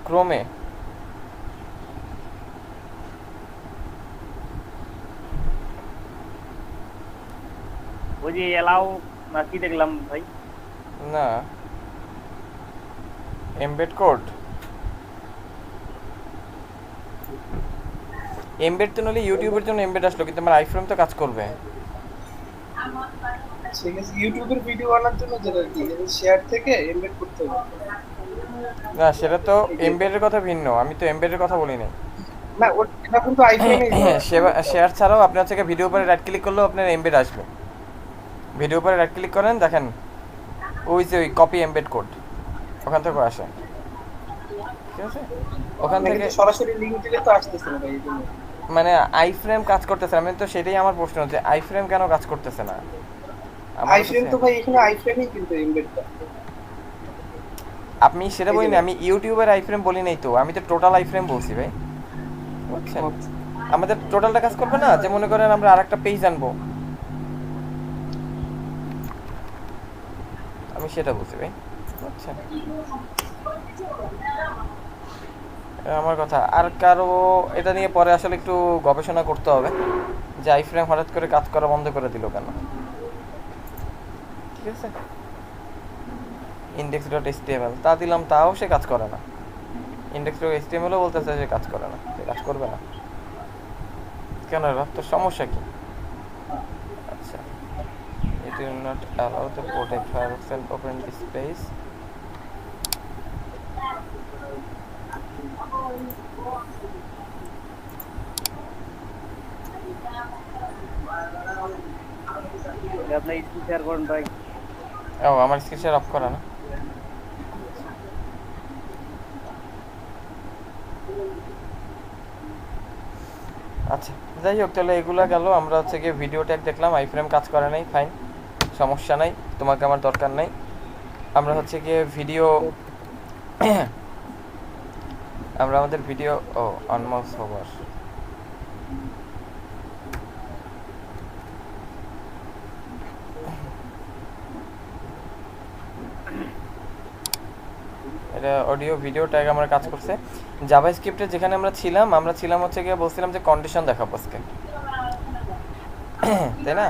ক্রমে ওই যে এলাও না কি দেখলাম ভাই? না এমবেড কোড, এমবেড তো নলে ইউটিউবের জন্য এমবেড আসলো, কিন্তু আমার আইফ্রেম তো কাজ করবে। ঠিক আছে, ইউটিউবের ভিডিও বানানোর জন্য যেটা কি শেয়ার থেকে এমবেড করতে হবে। না সেটা তো এমবেডের কথা ভিন্ন, আমি তো এমবেডের কথা বলি নাই। না ওটা কিন্তু আইফোনেই শেয়ার ছাড়াও আপনি হচ্ছে ভিডিও উপরে রাইট ক্লিক করলেও আপনার এমবেড আসবে। ভিডিও উপরে রাইট ক্লিক করেন, দেখেন ওই যে ওই কপি এমবেড কোড ওখান থেকে আসে, ঠিক আছে? ওখান থেকে সরাসরি লিংক দিলে তো আসতেছে না ভাই। মানে আইফ্রেম কাজ করতেছে না, আমি তো সেটাই আমার প্রশ্ন, যে আইফ্রেম কেন কাজ করতেছে না? আইফ্রেম তো ভাই এখানে আইফ্রেমই কিন্তু এমবেডটা। আপনি সেটা বলিনি, আমি ইউটিউবের আইফ্রেম বলি নাই তো, আমি তো টোটাল আইফ্রেম বলছি ভাই, বুঝছেন? আমাদের টোটালটা কাজ করবে না, যে মনে করেন আমরা আরেকটা পেজ আনবো, আমি সেটা বলছি ভাই, বুঝছেন? আমার কথা। আর কারো এটা নিয়ে পরে আসলে একটু গবেষণা করতে হবে, যে আইফ্রেম হঠাৎ করে কাজ করা বন্ধ করে দিল কেন, ঠিক আছে? index.html তা দিলাম, তাও সে কাজ করে না। index.html ও বলতেছে যে কাজ করে না, সে কাজ করবে না কেন? এবার তোর সমস্যা কি? আচ্ছা, it will not allow the protect Firefox and open this space. আপনি স্ক্রিন শেয়ার করেন ভাই। ও আমার স্ক্রিন শেয়ার অফ করা না। আচ্ছা যাই হোক, তাহলে এগুলা গেল। আমরা হচ্ছে গিয়ে ভিডিও ট্যাগ দেখলাম, আইফ্রেম কাজ করে নাই, ফাইন, সমস্যা নাই, তোমাকে আমার দরকার নাই। আমরা হচ্ছে গিয়ে ভিডিও আমরা আমাদের ভিডিও আনমাউস হোভার এটা অডিও ভিডিও ট্যাগ আমরা কাজ করছে। জাভাস্ক্রিপ্টে যেখানে আমরা ছিলাম হচ্ছে গিয়ে বলছিলাম যে কন্ডিশন দেখাবো আজকে, তাই না?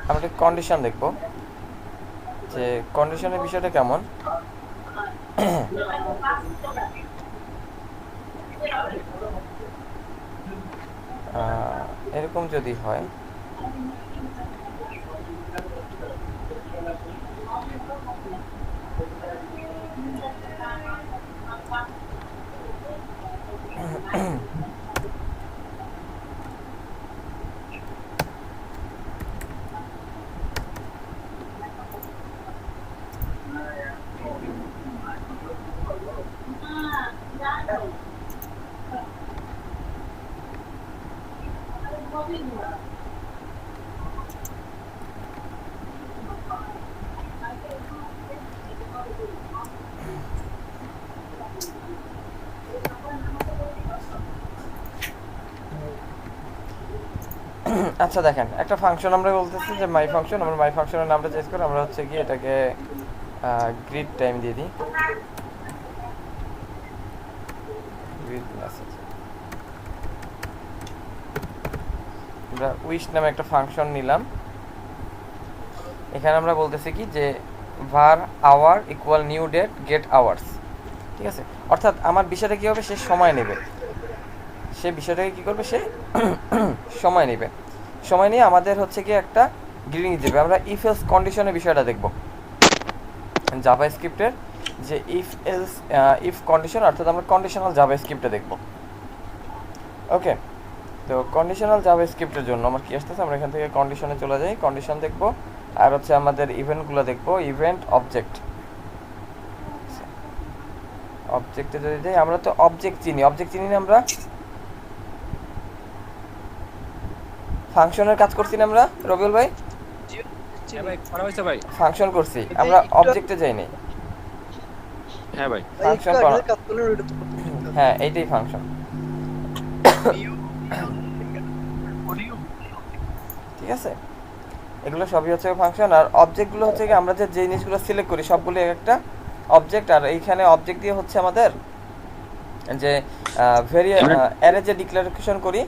আমরা কন্ডিশন দেখবো যে কন্ডিশনের বিষয়টা কেমন। এরকম যদি হয়, আচ্ছা দেখেন, একটা ফাংশন আমরা বলতেছি যে মাই ফাংশন। আমরা মাই ফাংশনের নামটা চেঞ্জ করে আমরা হচ্ছে কি এটাকে গ্রিড টাইম দিয়ে দিই, গ্রিড মেসেজ। আমরা উইশ নামে একটা ফাংশন নিলাম। এখানে আমরা বলতেছি কি যে var hour equal new date get hours, ঠিক আছে? অর্থাৎ আমার বিষয়টা কী হবে, সে সময় নেবে, সে বিষয়টাকে কী করবে, সে সময় নেবে। সময় নিয়ে আমাদের হচ্ছে কি একটা গ্রিডিং দেবে। আমরা ইফ এলস কন্ডিশনের বিষয়টা দেখব জাভাস্ক্রিপ্টের, যে ইফ কন্ডিশন, অর্থাৎ আমরা কন্ডিশনাল জাভাস্ক্রিপ্টে দেখব। ওকে, তো কন্ডিশনাল জাভাস্ক্রিপ্টের জন্য আমার কি আসতেছে, আমরা এখান থেকে কন্ডিশনে চলে যাই, কন্ডিশন দেখব। আর হচ্ছে আমাদের ইভেন্টগুলো দেখব, ইভেন্ট অবজেক্ট। অবজেক্টে যদি যাই, আমরা তো অবজেক্ট চিনি না আমরা? ফাংশনের কাজ করছি না আমরা রবিউল ভাই? ফাংশন করছি আমরা, অবজেক্টে যাই নাই। হ্যাঁ ভাই, ফাংশন করা, হ্যাঁ এইটাই ফাংশন। ঠিক আছে, এগুলো সবই হচ্ছে ফাংশন। আর অবজেক্টগুলো হচ্ছে কি আমরা যে জিনিসগুলো সিলেক্ট করি সবগুলো একটা অবজেক্ট। আর এইখানে অবজেক্ট দিয়ে হচ্ছে আমাদের যে অ্যারে যে ডিক্লারেশন করি,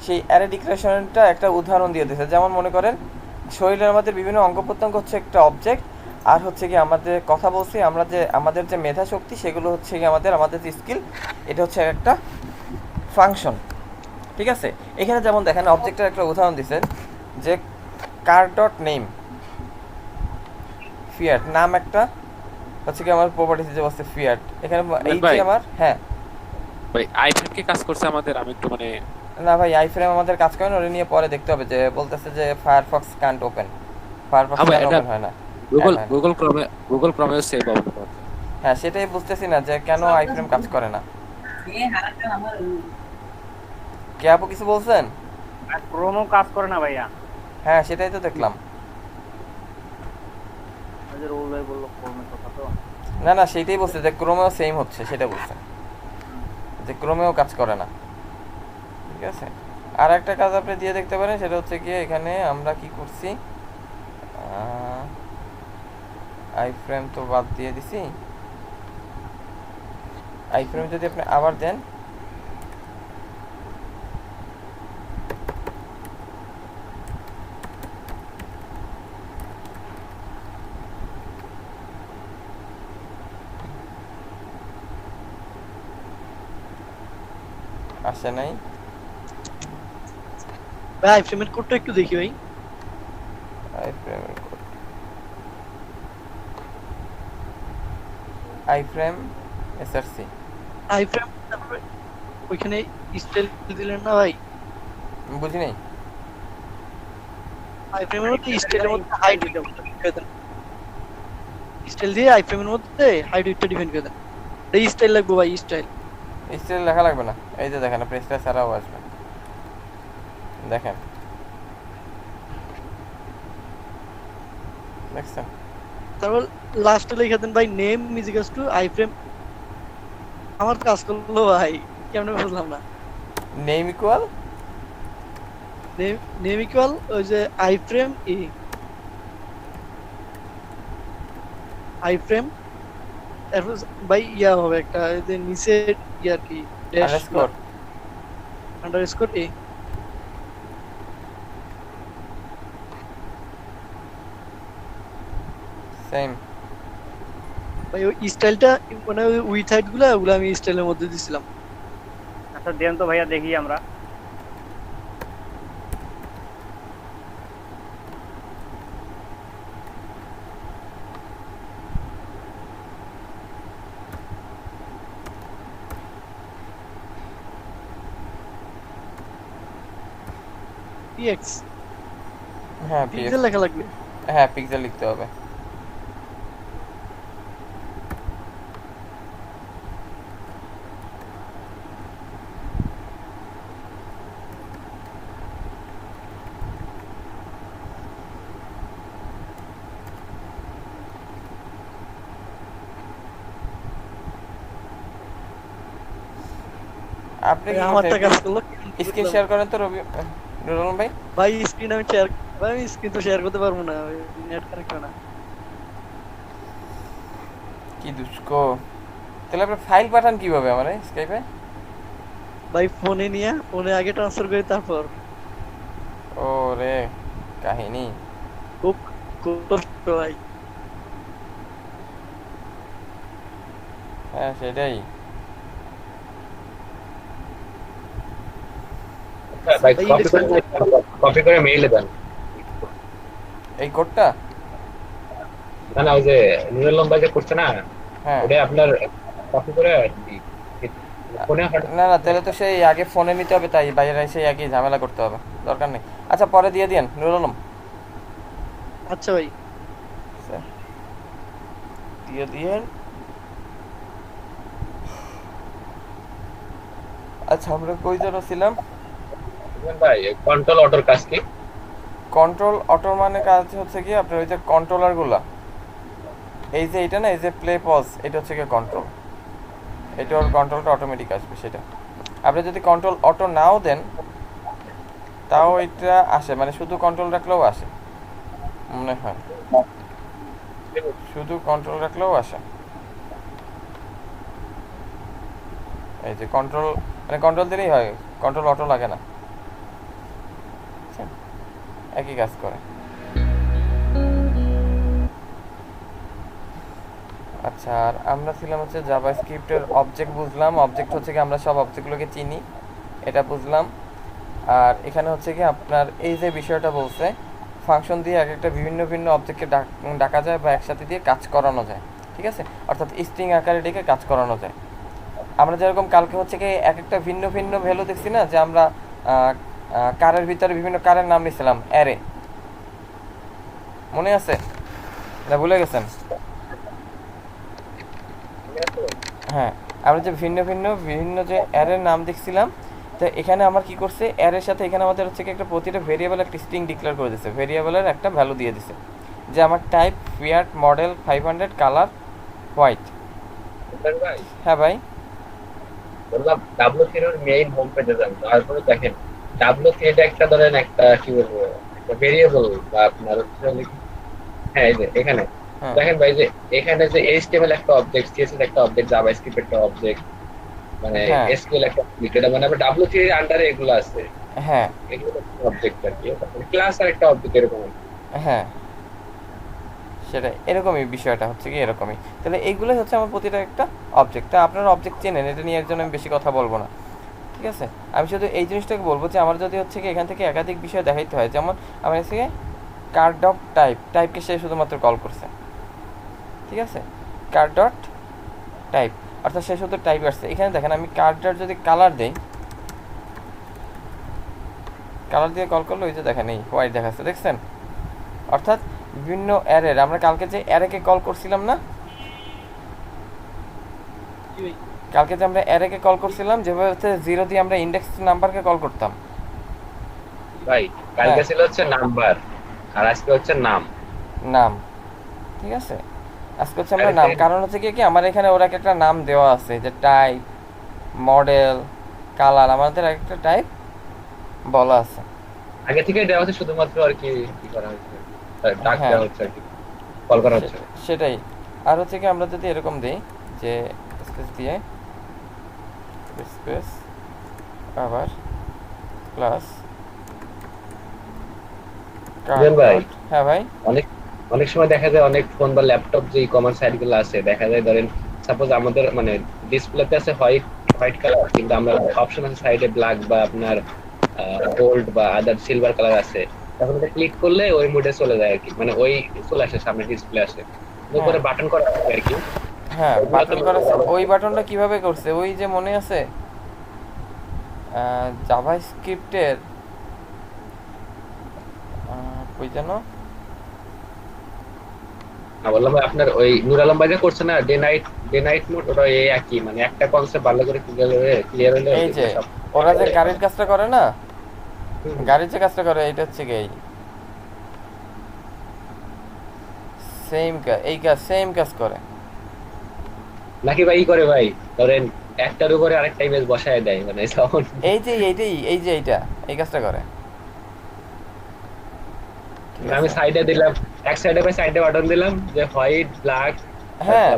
সেই অ্যারে ডিক্লারেশনটা একটা উদাহরণ দিয়ে দিয়েছে। যেমন মনে করেন শরীরের আমাদের বিভিন্ন অঙ্গ প্রত্যঙ্গ হচ্ছে একটা অবজেক্ট, আর হচ্ছে কি আমাদের কথা বলছি, আমরা যে আমাদের যে মেধা শক্তি সেগুলো হচ্ছে কি আমাদের যে স্কিল, এটা হচ্ছে একটা ফাংশন। ঠিক আছে, এখানে যেমন দেখেন অবজেক্টের একটা উদাহরণ দিয়েছে যে কার ডট নেম ফিয়াট, নাম একটা হচ্ছে কি আমার প্রপার্টিতে যে বলছে ফিয়াট, এখানে এই যে আমার, হ্যাঁ ভাই আইফ্রেম কি কাজ করছে আমাদের? আমি একটু মানে না ভাই, আইফ্রেম আমাদের কাজ করে না, ওটা নিয়ে পরে দেখতে হবে। যে বলতেছে যে Firefox can't open, Firefox open হয় না, গুগল ক্রোমেও সেভ হবে। হ্যাঁ সেটাই বুঝতেছি না যে কেন আইফ্রেম কাজ করে না। কে আপু কিছু বলছেন? ক্রোমও কাজ করে না ভাইয়া। হ্যাঁ সেটাই তো দেখলাম। না না সেইটাই বলছে যে ক্রোমেও সেম হচ্ছে, সেটা বলছে যে ক্রোমেও কাজ করে না। ঠিক আছে, আর একটা কাজ আপনি দিয়ে দেখতে পারেন, সেটা হচ্ছে কি এখানে আমরা কি করছি, আইফ্রেম তো বাদ দিয়ে দিছি। আইফ্রেম যদি আপনি আবার দেন, আসে নাই। ভাই আইফ্রেমের কোডটা একটু দেখি ভাই। আইফ্রেমের কোড, আইফ্রেম এসআরসি। আইফ্রেম ওইখানে স্টাইল দিলেন না ভাই? বুঝি নাই। আইফ্রেমের মধ্যে স্টাইলের মধ্যে হাইট স্টাইল দিয়ে আইফ্রেমের মধ্যে হাইট উইডটা ডিফাইন করে দেন। এই স্টাইল লাগবে ভাই, স্টাইল। স্টাইল লেখা লাগবে না, এই যে দেখেন আপনি স্টাইল ছাড়াও আসবে, দেখেন দেখছেন। তারপর লাস্টে লিখে দেন ভাই name is equals to iframe. আমার কাজ করলো ভাই, কেমনে বুঝলাম না। নেম ইকুয়াল নেম ইকুয়াল ওই যে আইফ্রেম আইফ্রেম এরপর ভাই ইয়া হবে একটা এই যে নিচে ইয়ার কি আন্ডারস্কোর আন্ডারস্কোর সেম। ভাই ওই স্টাইলটা মানে উইথ হাইট গুলো ওগুলো আমি স্টাইলের মধ্যে দিছিলাম। আচ্ছা দেন তো ভাইয়া দেখি আমরা। পিএক্স হ্যাঁ পিক্সেল লেখা লাগবে। হ্যাঁ পিক্সেল লিখতে হবে। আপনি আমারটা কাজ করলো। স্ক্রিন শেয়ার করেন তো রবি নুরুল ভাই। ভাই স্ক্রিন আমি শেয়ার ভাই স্ক্রিন তো শেয়ার করতে পারবো না, নেট কানেক্ট হয় না। কি দুষ্কো, তাহলে আপনি ফাইল পাঠান কিভাবে আমারে স্কাইপে? ভাই ফোনে নিয়ে ফোনে আগে ট্রান্সফার করি তারপর। ও রে কাহিনী। খুব কষ্ট ভাই। হ্যাঁ সেটাই। ভাই কপি করে মেইলে দেন এই কোডটা। না না ওই যে নুরুল ভাই যে করছে না হ্যাঁ ওটা আপনার কপি করে ফোনে না না তাহলে তো সেই আগে ফোনে নিতে হবে, তাই বাইরে এসে একই ঝামেলা করতে হবে, দরকার নেই। আচ্ছা পরে দিয়ে দিয়েন নুরুল আলম। আচ্ছা ভাই দিয়ে দিয়েন। আচ্ছা আমরা কই যেন ছিলাম ভাই? কন্ট্রোল অটোর কাজ কি? কন্ট্রোল অটো মানে কাজ হচ্ছে কি আপনার ওই যে কন্ট্রোলার গুলা, এই যে এটা না, এই যে প্লে পজ, এটা হচ্ছে কি কন্ট্রোল, এটা ওর কন্ট্রোলটা অটোমেটিক আসবে। সেটা আপনি যদি কন্ট্রোল অটো নাও দেন তাও এটা আসে, মানে শুধু কন্ট্রোল রাখলেও আসে মনে হয়, শুধু কন্ট্রোল রাখলেও আসে। এই যে কন্ট্রোল মানে কন্ট্রোল দিলেই হয়, কন্ট্রোল অটো লাগে না, একই কাজ করে। আচ্ছা আর আমরা ছিলাম হচ্ছে জাভাস্ক্রিপ্টের অবজেক্ট বুঝলাম, অবজেক্ট হচ্ছে কি আমরা সব অবজেক্টগুলোকে চিনি এটা বুঝলাম। আর এখানে হচ্ছে কি আপনার এই যে বিষয়টা বলছে ফাংশন দিয়ে এক একটা বিভিন্ন ভিন্ন অবজেক্টকে ডাকা যায় বা একসাথে দিয়ে কাজ করানো যায়, ঠিক আছে, অর্থাৎ স্ট্রিং আকারে ডেকে কাজ করানো যায়। আমরা যেরকম কালকে হচ্ছে কি এক একটা ভিন্ন ভিন্ন ভ্যালু দেখছি না, যে আমরা কারের ভিতরে বিভিন্ন কারের নাম নিছিলাম অ্যারে, মনে আছে না ভুলে গেছেন? হ্যাঁ আমরা যে ভিন্ন ভিন্ন যে অ্যারের নাম দেখছিলাম, তো এখানে আমার কি করছে অ্যারের সাথে এখানে আমাদের হচ্ছে কি একটা প্রতিটা ভেরিয়েবল একটা স্ট্রিং ডিক্লেয়ার করে দিয়েছে, ভেরিয়েবলের একটা ভ্যালু দিয়ে দিছে, যে আমার type fiat model 500 colour white. হ্যাঁ ভাই বললাম W3 এর মেইন হোম পেজে যান, তারপরে দেখেন W3 এটা একটা ধরেন একটা কি বলবো একটা ভেরিয়েবল বা আপনার হ্যাঁ এই যে এখানে দেখেন ভাই যে এখানে যে HTML একটা অবজেক্ট, CSS একটা অবজেক্ট, জাভাস্ক্রিপ্ট একটা অবজেক্ট, মানে SQL একটা অবজেক্ট, এটা মানে আবার W3 এর আন্ডারে এগুলো আছে। হ্যাঁ এগুলো অবজেক্ট আর কি, ক্লাস আর একটা অবজেক্ট এরকম। হ্যাঁ সেটা এরকমই, বিষয়টা হচ্ছে কি এরকমই। তাহলে এইগুলোই হচ্ছে আমার প্রতিটা একটা অবজেক্ট। তা আপনারা অবজেক্ট চেনেন, এটা নিয়ে একজন আমি বেশি কথা বলবো না। ঠিক আছে, আমি শুধু এই জিনিসটাকে বলবো যে আমার যদি হচ্ছে কি এখান থেকে একাধিক বিষয় দেখাইতে হয়, যেমন আমার হচ্ছে কার ডট টাইপকে সে শুধুমাত্র কল করছে, ঠিক আছে, কার ডট টাইপ, অর্থাৎ সে শুধু টাইপ আসছে। এখানে দেখেন আমি কার ডট যদি কালার দেই, কালার দিয়ে কল করলে ওই যে দেখেন এই হোয়াইট দেখাচ্ছে, দেখছেন? অর্থাৎ বিভিন্ন অ্যারের, আমরা কালকে যে অ্যারেকে কল করছিলাম না, কালকে যে আমরা অ্যারেকে কল করছিলাম যেভাবে হচ্ছে 0 দিয়ে আমরা ইন্ডেক্স নাম্বারকে কল করতাম ভাই, কালকে ছিল হচ্ছে নাম্বার আর আজকে হচ্ছে নাম। ঠিক আছে, আজকে হচ্ছে আমরা নাম, কারণ হচ্ছে কি আমার এখানে ওরা একটা নাম দেওয়া আছে যে টাইপ, মডেল, কালার, আমাদের একটা টাইপ বলা আছে আগে থেকে দেওয়া আছে, শুধুমাত্র আর কি করা হচ্ছে, ডাক দেওয়া হচ্ছে আর কি, কল করা হচ্ছে সেটাই। আর হচ্ছে কি আমরা যদি এরকম দিই যে স্পেস দিয়ে স্পেস আবার প্লাস ভাই, হ্যাঁ ভাই, অনেক সময় দেখা যায় অনেক ফোন বা ল্যাপটপ যে ই-কমার্স সাইট গুলো আছে, দেখা যায় ধরেন সাপোজ আমাদের মানে ডিসপ্লেতে আছে হোয়াইট কালার, কিন্তু আমরা অপশন আছে সাইডে ব্ল্যাক বা আপনার গোল্ড বা আদার সিলভার কালার আছে, তখন এটা ক্লিক করলে ওই মোডে চলে যায় আর কি, মানে ওই চলে আসে সামনে ডিসপ্লে আসে, উপরে বাটন করা আছে আর কি। হ্যাঁ, বাটন করা আছে। ওই বাটনটা কিভাবে করছে, ওই যে মনে আছে জাভাস্ক্রিপ্টের কই যেন বললাম আপনার ওই নূর আলম ভাই করছে না ডে নাইট মোড, ওটা এই একই, মানে একটা কনসেপ্ট ভালো করে ক্লিয়ার হলে এই যে ওরা যে গাড়ির কাজটা করে না, গাড়ির যে কাজটা করে এটা হচ্ছে এই সেম কাজ করে নাকি ভাই করে ভাই, ধরেন একটার উপরে আরেকটা ইমেজ বসায় দেয়, মানে তখন এই যে এইটা এই কাজটা করে। আমি সাইডে দিলাম, এক সাইডে বাই সাইডে বাটন দিলাম যে হোয়াইট, ব্ল্যাক, হ্যাঁ,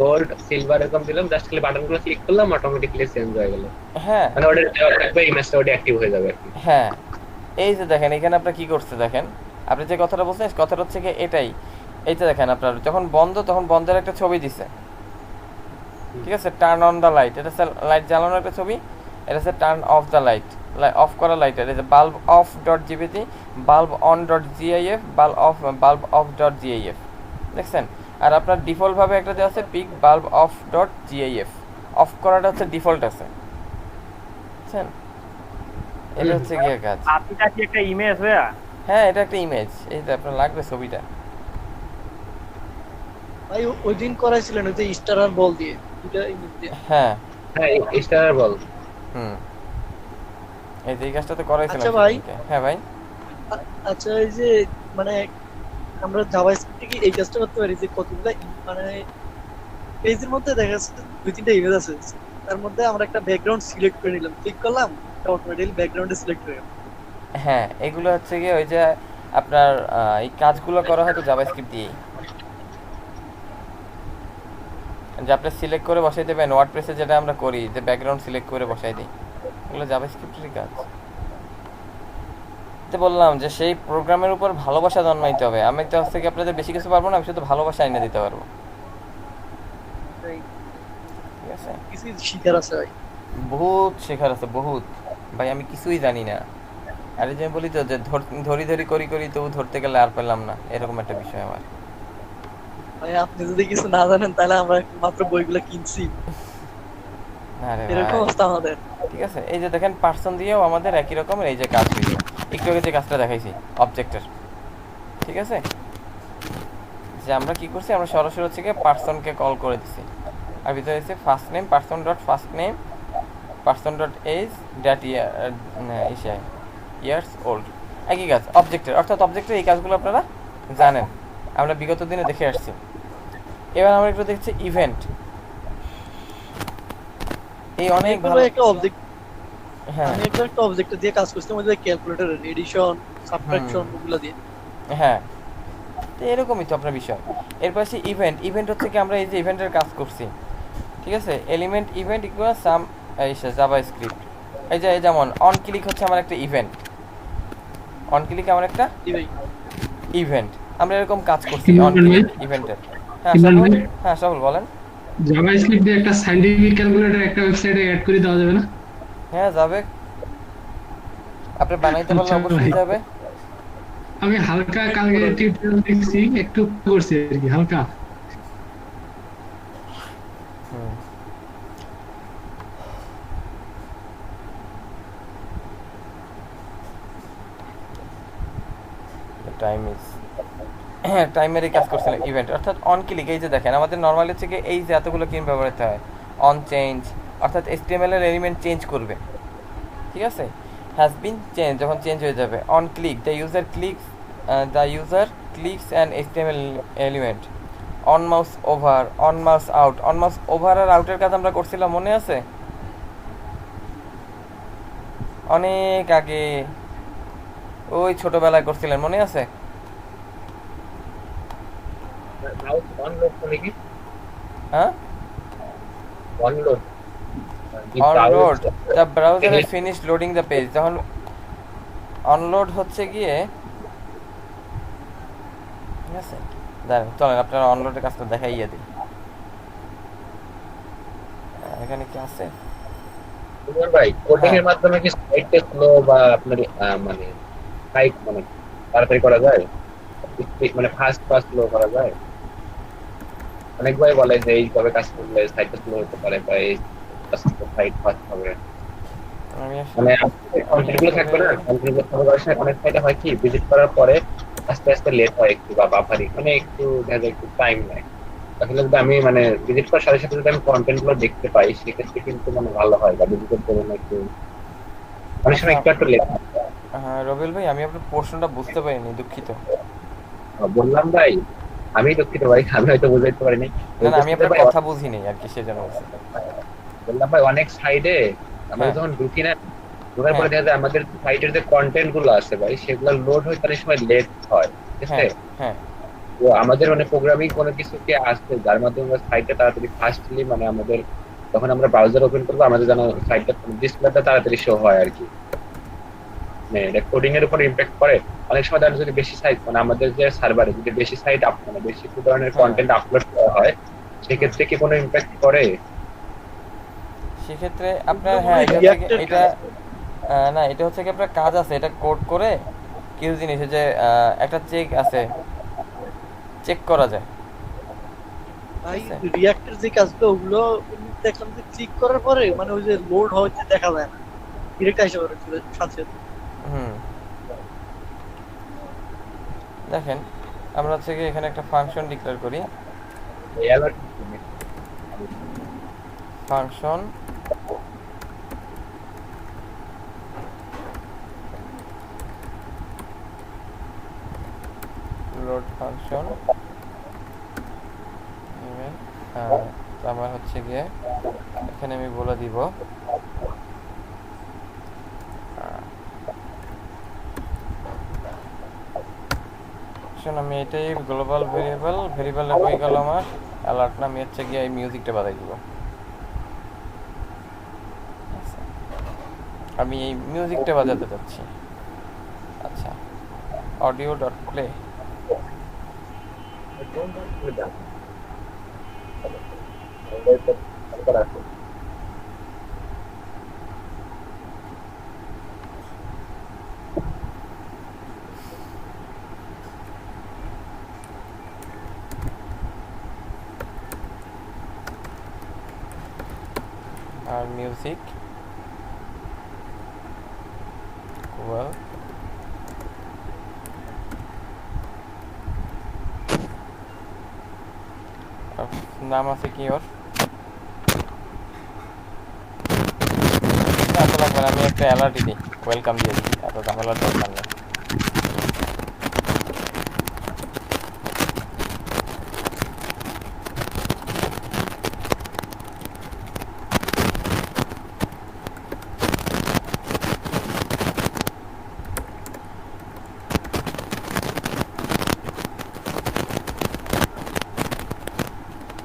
গোল্ড, সিলভার এরকম দিলাম, জাস্ট খালি বাটনগুলো ক্লিক করলাম, অটোমেটিক্যালি চেঞ্জ হয়ে গেল। হ্যাঁ, মানে ওটা একবার ইমেজটা ওটা অ্যাক্টিভ হয়ে যাবে। হ্যাঁ, এই যে দেখেন এখানে আপনারা কি করছে, দেখেন আপনি যে কথাটা বলছেন কথাটা হচ্ছে কি এটাই। এই যে দেখেন আপনার যখন বন্ধ তখন বন্ধের একটা ছবি দিছে, ঠিক আছে, টার্ন অন দ্য লাইট, এটা লাইট জ্বালানোর একটা ছবি, এটা হচ্ছে turn off the light, off করা লাইট, এটা যে bulb off dot GPT, bulb on dot GIF, bulb off dot GIF, দেখছেন? আর আপনার ডিফল্ট ভাবে একটা দেওয়া আছে pic bulb off dot GIF, off করাটা হচ্ছে ডিফল্ট আছে, বুঝছেন? এটা হচ্ছে কি কাজ। আপনিটা কি একটা ইমেজ ভাইয়া? হ্যাঁ, এটা একটা ইমেজ, এই যে আপনার লাগবে ছবিটা ভাই ওই দিন করাইছিলেন ওই যে স্টার আর বল দিয়ে, দুটো ইমেজ দিয়ে। হ্যাঁ স্টার আর বল, এই যে এই কাজটা তো করাইছিলাম। আচ্ছা ভাই, হ্যাঁ ভাই, আচ্ছা এই যে মানে আমরা জাভাস্ক্রিপ্টে কি এই কাজটা করতে পারি যে কতগুলো মানে পেজের মধ্যে দেখা যাচ্ছে 2-3টা ইমেজ আছে, তার মধ্যে আমরা একটা ব্যাকগ্রাউন্ড সিলেক্ট করে নিলাম, ক্লিক করলাম, অটোমেটিক্যালি ব্যাকগ্রাউন্ডে সিলেক্ট হয়ে গেল। হ্যাঁ, এগুলো হচ্ছে কি ওই যে আপনার এই কাজগুলো করা হয় তো জাভাস্ক্রিপ্ট দিয়ে, যে আপনি সিলেক্ট করে বসাই দেবেন ওয়ার্ডপ্রেসে, যেটা আমরা করি যে ব্যাকগ্রাউন্ড সিলেক্ট করে বসাই দিই, এগুলো জাভাস্ক্রিপ্টেরই কাজ। তো বললাম যে সেই প্রোগ্রামের উপর ভালোবাসা জন্মাইতে হবে। আমি তো হচ্ছে কি আপনাদের বেশি কিছু পারবো না, আমি শুধু ভালোবাসা এনে দিতে পারবো, ঠিক আছে? কিছু শিখার আছে ভাই, বহুত শেখার আছে, বহুত ভাই, আমি কিছুই জানি না। আর এই যে বলি তো যে ধরি করি তবু ধরতে গেলে আর পেলাম না, এরকম একটা বিষয় আমার। ভাই আপনি যদি কিছু না জানেন তাহলে আমরা মাত্র বইগুলো কিনছি, এরকম অবস্থা আমাদের। ঠিক আছে, এই যে দেখেন পার্সন দিয়েও আমাদের একই রকমের এই যে কাজ হইছে, একটু আগে যে কাজটা দেখাইছি অবজেক্টের, ঠিক আছে, যে আমরা কি করছি, আমরা সরাসরি হচ্ছে গিয়ে পার্সনকে কল করে দিছি, আর ভিতরে হচ্ছে first name, person dot first name, person dot age that years old, একই কাজ অবজেক্টের। অর্থাৎ অবজেক্টের এই কাজগুলো আপনারা জানেন, আমরা বিগত দিনে দেখে আসছি। এবার আমরা একটু দেখছি ইভেন্ট, এই অনেক ভালো একটা অবজেক্ট। হ্যাঁ, আমি একটা অবজেক্ট দিয়ে কাজ করছিলাম, ওই যে ক্যালকুলেটর, এডিশন, সাবট্রাকশন ওগুলো দিয়ে। হ্যাঁ, তো এরকমই তো আপনার বিষয়। এরপর আছে ইভেন্ট হচ্ছে কি আমরা এই যে ইভেন্টের কাজ করছি, ঠিক আছে, এলিমেন্ট ইভেন্ট ইকুয়াল সাম জাভাস্ক্রিপ্ট। এই যে যেমন অন ক্লিক হচ্ছে আমার একটা ইভেন্ট, অন ক্লিক আমার একটা ইভেন্ট, আমরা এরকম কাজ করছি অন ক্লিক ইভেন্টের। হ্যাঁ সবল বলেন। জাভাস্ক্রিপ্ট দিয়ে একটা সায়েন্টিফিক ক্যালকুলেটর একটা ওয়েবসাইটে অ্যাড করে দেওয়া যাবে না? হ্যাঁ যাবে, আপনি বানাইতে পারলে আচ্ছা অবশ্যই ভাই, যাবে। আমি হালকা কালকে টিউটোরিয়াল দেখছি, একটু করছি আর কি হালকা। টাইম ইজ টাইমেরই কাজ করছিলাম ইভেন্ট, অর্থাৎ অন ক্লিক। এই যে দেখেন আমাদের নর্মালি হচ্ছে কি এই যে এতগুলো কিন ব্যবহৃত হয়, অন চেঞ্জ অর্থাৎ HTML এর এলিমেন্ট চেঞ্জ করবে, ঠিক আছে, হ্যাজ বিন চেঞ্জ যখন চেঞ্জ হয়ে যাবে। On click the user clicks and HTML element. On mouse over, on mouse out. On mouse over আর আউটের কাজ আমরা করছিলাম, মনে আছে? অনেক আগে ওই ছোটবেলায় করছিলেন, মনে আছে? মাউস অনলোড করে কি? হ্যাঁ, onload onload the browser has finished loading the page. যখন অনলোড হচ্ছে গিয়ে, ঠিক আছে, দাঁড়ান চলেন আপনারা অনলোডের কাজটা দেখাইয়া দিই। এখানে কি আছে ভাই? কোডিং এর মাধ্যমে কি সাইটে স্লো বা আপনার মানে সাইট মানে তাড়াতাড়ি করা যায়, মানে ফাস্ট স্লো করা যায়? অনেক ভাই বলে যে এইভাবে কাজ করলে সাইটটা স্লো হতে পারে বা এই সাইট ফাস্ট হবে। মানে কন্টেন্টগুলো থাকবে না, কন্টেন্টগুলো থাকবে, অনেক সাইটে হয় কি ভিজিট করার পরে আস্তে আস্তে লেট হয় একটু বা বাফারিং, মানে একটু দেখা যায় একটু টাইম নেয়। আসলে যদি আমি মানে ভিজিট করার সাথে সাথে যদি আমি কন্টেন্ট গুলো দেখতে পাই সেক্ষেত্রে কিন্তু মানে ভালো হয়, বা ভিজিটের জন্য একটু অনেক সময় একটু লেট হয়। হ্যাঁ রবিল ভাই, আমি আপনার প্রশ্নটা বুঝতে পারিনি, দুঃখিত। বললাম ভাই, আমি দুঃখিত ভাই, আমি হয়তো বুঝাইতে পারিনি। না না, আমি আপনার কথা বুঝিনি আর কি, সেজন্য বলছি। বললাম ভাই অনেক সাইডে আমরা যখন ঢুকি না, ঢোকার পরে দেখা যায় আমাদের সাইটের যে কন্টেন্ট গুলো আছে ভাই সেগুলো লোড হইতে অনেক সময় লেট হয়, ঠিক আছে? হ্যাঁ, তো আমাদের মানে প্রোগ্রামিং কোনো কিছু কি আসছে যার মাধ্যমে আমরা সাইটটা তাড়াতাড়ি ফাস্টলি মানে আমাদের যখন আমরা ব্রাউজার ওপেন করবো আমাদের যেন সাইটটা ডিসপ্লেটা তাড়াতাড়ি শো হয় আর কি, মানে কোডিং এর উপর ইমপ্যাক্ট করে। অনেক সময় দেখা যদি বেশি সাইট মানে আমাদের যে সার্ভারে যদি বেশি সাইট মানে বেশি ধরনের কন্টেন্ট আপলোড করা হয় সেক্ষেত্রে কি কোনো ইমপ্যাক্ট করে? সেক্ষেত্রে আপনার হ্যাঁ এটা না, এটা হচ্ছে কি আপনার কাজ আছে, এটা কোড করে কিছু জিনিস যে একটা চেক আছে, চেক করা যায়। ভাই রিঅ্যাক্টের যে কাজগুলো ওগুলো দেখলাম যে ক্লিক করার পরে মানে ওই যে লোড হচ্ছে দেখা যায় না, ডিরেক্ট এসে পড়ে সাথে। দেখেন আমরা হচ্ছে কি এখানে একটা ফাংশন ডিক্লেয়ার করি, ফাংশন লোড ফাংশন। আমার হচ্ছে গিয়ে এখানে আমি বলে দিব আমি এটাই গ্লোবাল ভেরিয়েবল হয়ে গেল আমার অ্যালার্ট নামে হচ্ছে গিয়ে এই মিউজিকটা বাজাই দিব। আমি এই মিউজিকটা বাজাতে যাচ্ছি। আচ্ছা, অডিও ডট প্লে। আর মিউজিক well নাম আছে কি ওর, এত লাগবে না, আমি একটা অ্যালার্টই দিই, ওয়েলকাম দিয়ে দিই, এত ঝামেলার দরকার নেই।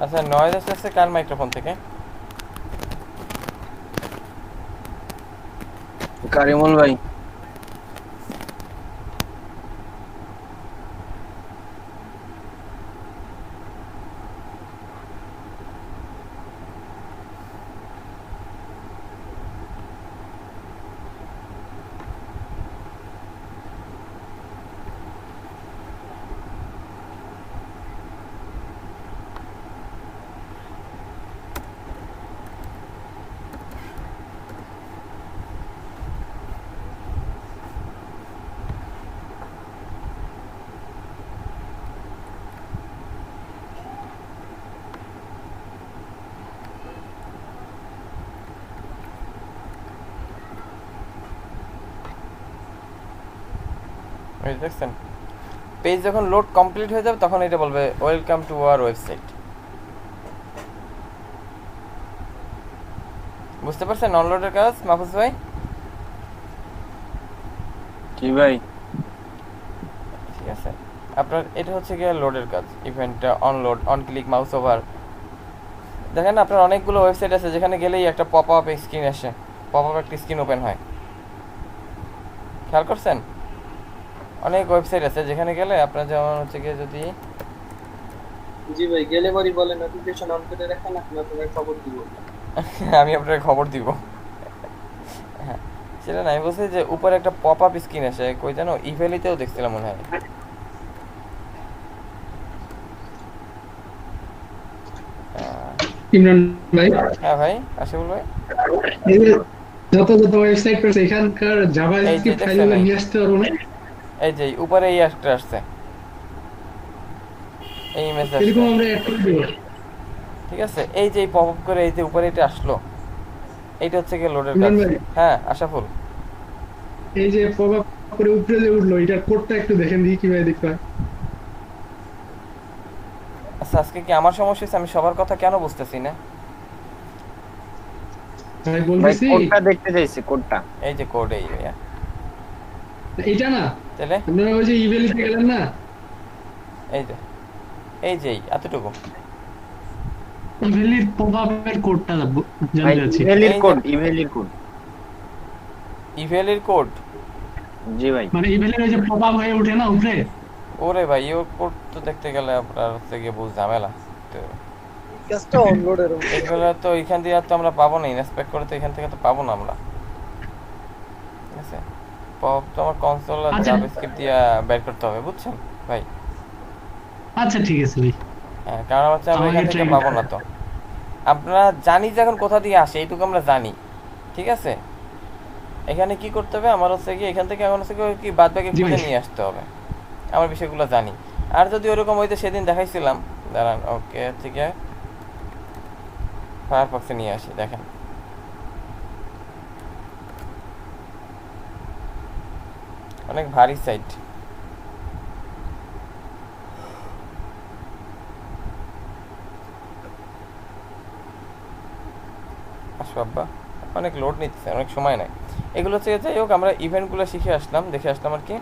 আচ্ছা, নয়েজ আসছে কার মাইক্রোফোন থেকে? কারিমুল ভাই। এই দেখছেন পেজ যখন লোড কমপ্লিট হয়ে যাবে তখন এটা বলবে ওয়েলকাম টু আওয়ার ওয়েবসাইট। বুঝতে পারছেন অনলোডের কাজ মাহফুজ ভাই? জি ভাই। ঠিক আছে, আপনার এটা হচ্ছে গিয়ে লোডের কাজ, ইভেন্টটা অনলোড, অন ক্লিক, মাউস ওভার। দেখেন আপনার অনেকগুলো ওয়েবসাইট আছে যেখানে গেলেই একটা পপ আপ স্ক্রিন আসে, পপ আপ একটা স্ক্রিন ওপেন হয়, খেয়াল করছেন? অনেক ওয়েবসাইট আছে যেখানে গেলে আপনার যেমন হচ্ছে গিয়ে যদি জি ভাই গেলে পরই বলে নোটিফিকেশন অন করে রাখেন, আপনাদের খবর দিব। আমি আপনাকে খবর দিব। হ্যাঁ সেটা না, আমি বলছি যে উপরে একটা পপ আপ স্ক্রিন আসে, কই জানো ইভেলিতেও দেখছিলাম মনে হয়। ইমরান ভাই, হ্যাঁ ভাই আশিফুল ভাই, এই যে যত যত ওয়েবসাইট রয়েছে এখানকার জাভাস্ক্রিপ্ট ফাইলগুলো নিয়ে আসতে পারবো না? এই যে উপরে এই একটা আসছে, এই ইমেজ এরকম আসছে, আমরা অ্যাড করে দেব। ঠিক আছে? এই যে পপ আপ করে এই যে উপরে এটা আসলো, এইটা হচ্ছে কি লোডের কাজ। ইমরান ভাই, হ্যাঁ আশাফুল, এই যে পপ আপ করে উপরে যে উঠলো এটার কোডটা একটু দেখেন দিই কিভাবে দেখতে হয়। আচ্ছা আজকে কি আমার সমস্যা হচ্ছে? আমি সবার কথা কেন বুঝতেছি না? ভাই বলতেছি কোডটা দেখতে চাইছি, কোডটা এই যে কোড, এই ভাইয়া এইটা না, তাহলে আপনারা ওই যে ইমেইলে গেলেন না, এই যে এতটুকু ইমেইলের পপ আপের কোডটা ভাই, জানতে চাচ্ছি। ইমেইলের কোড, ইমেইলের কোড। ইমেইলের কোড? জি ভাই, মানে ইমেইলের ওই যে পপ আপ হয়ে ওঠে না উপরে, ওরে ভাই ওর কোড তো দেখতে গেলে আপনার হচ্ছে গিয়ে বহু ঝামেলা। তো কাজটা অনলোডের এগুলো তো এখান দিয়ে আর তো আমরা পাবো না, ইন্সপেক্ট করে তো এখান থেকে তো পাবো না আমরা, ঠিক আছে? পপ তো আমার কনসোল আর জাভাস্ক্রিপ্ট দিয়ে বের করতে হবে, বুঝছেন ভাই? আচ্ছা ঠিক আছে ভাই। হ্যাঁ কারণ হচ্ছে আমরা এখান থেকে পাবো না। তো আপনারা জানি যে এখন কোথা দিয়ে আসে, এইটুকু আমরা জানি, ঠিক আছে? এখানে কি করতে হবে আমার হচ্ছে কি এখান থেকে এখন হচ্ছে কি বাদ বাকি খুঁজে নিয়ে আসতে হবে, আমার বিষয়গুলো জানি। আর যদি ওরকম হইতো সেদিন দেখাইছিলাম, দাঁড়ান ওকে থেকে ফায়ারফক্সে নিয়ে আসি, দেখেন অনেক ভারী সাইট। আসবাব্বা অনেক লোড নিচ্ছে, অনেক সময় নেয়। এগুলো হচ্ছে যাই হোক আমরা ইভেন্টগুলো শিখে আসলাম, দেখে আসলাম আর কি।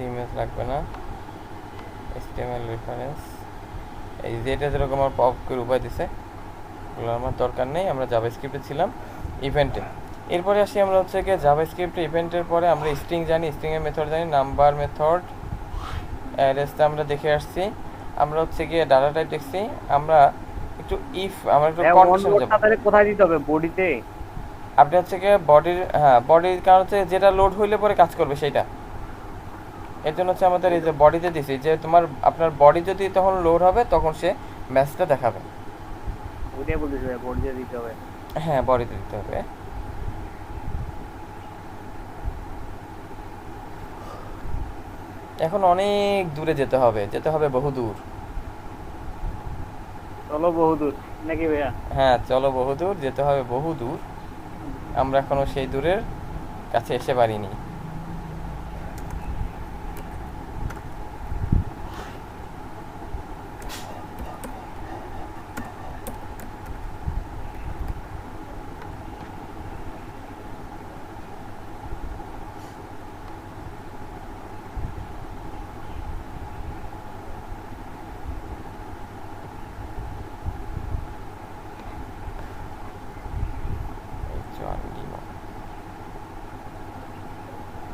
ইমেজ লাগবে না, HTML রেফারেন্স, এই যে এটা যেরকম আমার পপ করে উপায় দিছে, এগুলো আমার দরকার নেই। আমরা জাভাস্ক্রিপ্টে ছিলাম, ইভেন্টে। এরপরে আসি আমরা হচ্ছে গিয়ে জাভাস্ক্রিপ্টে ইভেন্টের পরে আমরা স্ট্রিং জানি, স্ট্রিংয়ের মেথড জানি, নাম্বার মেথড, অ্যারেসটা আমরা দেখে আসছি। আমরা হচ্ছে গিয়ে ডাটা টাইপ দেখছি। আমরা একটু আমরা একটু কন্ডিশন যাব। তাহলে কোথায় দিতে হবে? বডিতে? আপনি হচ্ছে গিয়ে বডির, হ্যাঁ বডির, কারণ হচ্ছে যেটা লোড হইলে পরে কাজ করবে সেইটা, এর জন্য হচ্ছে আমাদের এই যে বডিতে দিছি যে আপনার বডি যদি তখন লোড হবে তখন সে ম্যাসেজটা দেখাবে। ওইটাই বলতেছি ভাই, বডিতে দিতে হবে। হ্যাঁ বডিতে দিতে হবে। এখন অনেক দূরে যেতে হবে বহু দূর। চলো বহুদূর নাকি ভাইয়া? হ্যাঁ চলো বহুদূর, যেতে হবে বহু দূর। আমরা এখনো সেই দূরের কাছে এসে পারিনি।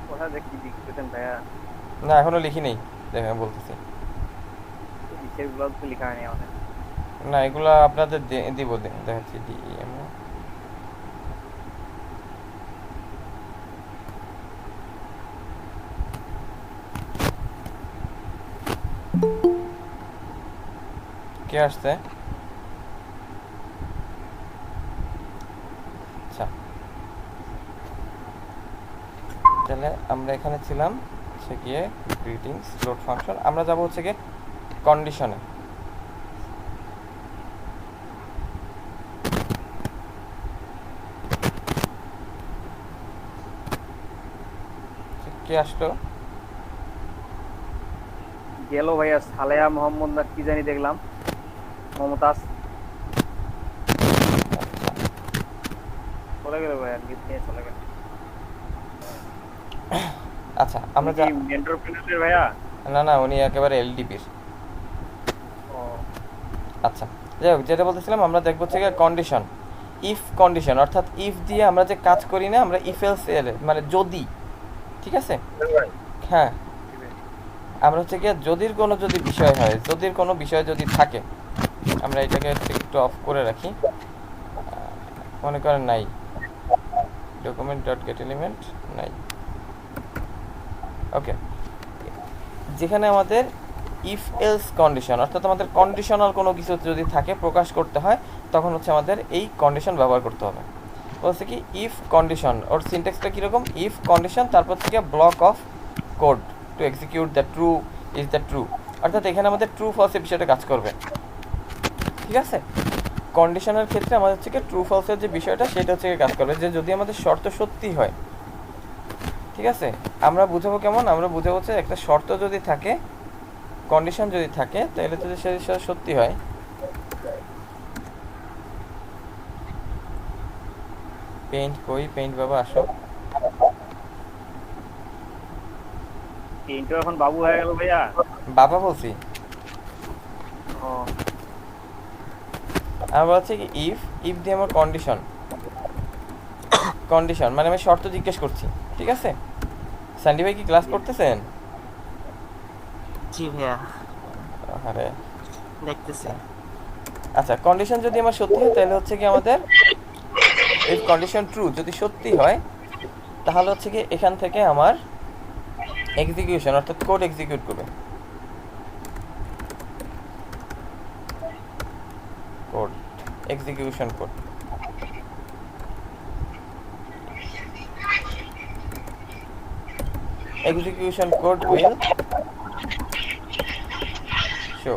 কোথায় দেখি লিখতেছেন ভাইয়া? না এখনো লিখি নেই, দেখেন বলতেছি। এগুলো তো লেখা নেই আমাদের। না এগুলা আপনাদের দিব, দেখাচ্ছি। DEM কে আসছে? আচ্ছা তাহলে আমরা এখানে ছিলাম হচ্ছে গিয়ে গ্রিটিংস লোড ফাংশন। আমরা যাব হচ্ছে গিয়ে কন্ডিশনে। কে আসলো? গেল ভাইয়া, সালেহা মোহাম্মদ না কি জানি দেখলাম, মমতাজ চলে গেল ভাইয়া, গিফট নিয়ে চলে গেল। আচ্ছা আমরা যা এন্টারপ্রেনার ভাইয়া? না উনি একেবারে এলডিপির। আচ্ছা যাই হোক, যেটা বলতেছিলাম আমরা দেখবো হচ্ছে কন্ডিশন, ইফ কন্ডিশন, অর্থাৎ ইফ দিয়ে আমরা যে কাজ করি না, আমরা ইফ এলস এর মানে যদি, ঠিক আছে? হ্যাঁ, আমরা হচ্ছে গিয়ে যদির কোনো যদি বিষয় হয়, যদির কোনো বিষয় যদি থাকে, আমরা এটাকে একটু অফ করে রাখি, মনে করেন নাই ডকুমেন্ট ডট গেট এলিমেন্ট নাই, ওকে। যেখানে আমাদের ইফ এলস কন্ডিশন, অর্থাৎ আমাদের কন্ডিশনাল কোনো কিছু যদি থাকে, প্রকাশ করতে হয়, তখন হচ্ছে আমাদের এই কন্ডিশন ব্যবহার করতে হবে। বলছে কি ইফ কন্ডিশন, ওর সিনট্যাক্সটা কীরকম, ইফ কন্ডিশন তারপর থেকে block of code two execute the true is the true, অর্থাৎ এখানে আমাদের ট্রু ফলসের বিষয়টা কাজ করবে, ঠিক আছে? কন্ডিশনের ক্ষেত্রে আমাদের হচ্ছে ট্রু ফলসের যে বিষয়টা সেটা হচ্ছে কাজ করবে, যে যদি আমাদের শর্ত সত্যি হয়, ঠিক আছে? আমরা বুঝাবো কেমন, আমরা বুঝাবো হচ্ছে একটা শর্ত যদি থাকে, কন্ডিশন যদি থাকে, তাহলে যদি সেটা সত্যি হয়, পেইন্ট কই, পেইন্ট বাবা আসো। পেইন্টও এখন বাবু হয়ে গেল ভাইয়া? বাবা বলছি। আমরা বলছি কি ইফ, ইফ দিয়ে আমার কন্ডিশন, কন্ডিশন মানে আমি শর্ত জিজ্ঞেস করছি, ঠিক আছে? স্যান্ডি ভাই কি ক্লাস করতেছেন? জি ভাইয়া, আরে দেখতেছি। আচ্ছা, কন্ডিশন যদি আমার সত্যি হয়, তাহলে হচ্ছে কি আমাদের ইফ কন্ডিশন ট্রু যদি সত্যি হয়, তাহলে হচ্ছে কি এখান থেকে আমার এক্সিকিউশন, অর্থাৎ কোড এক্সিকিউট করবে, code execution code. Execution code will show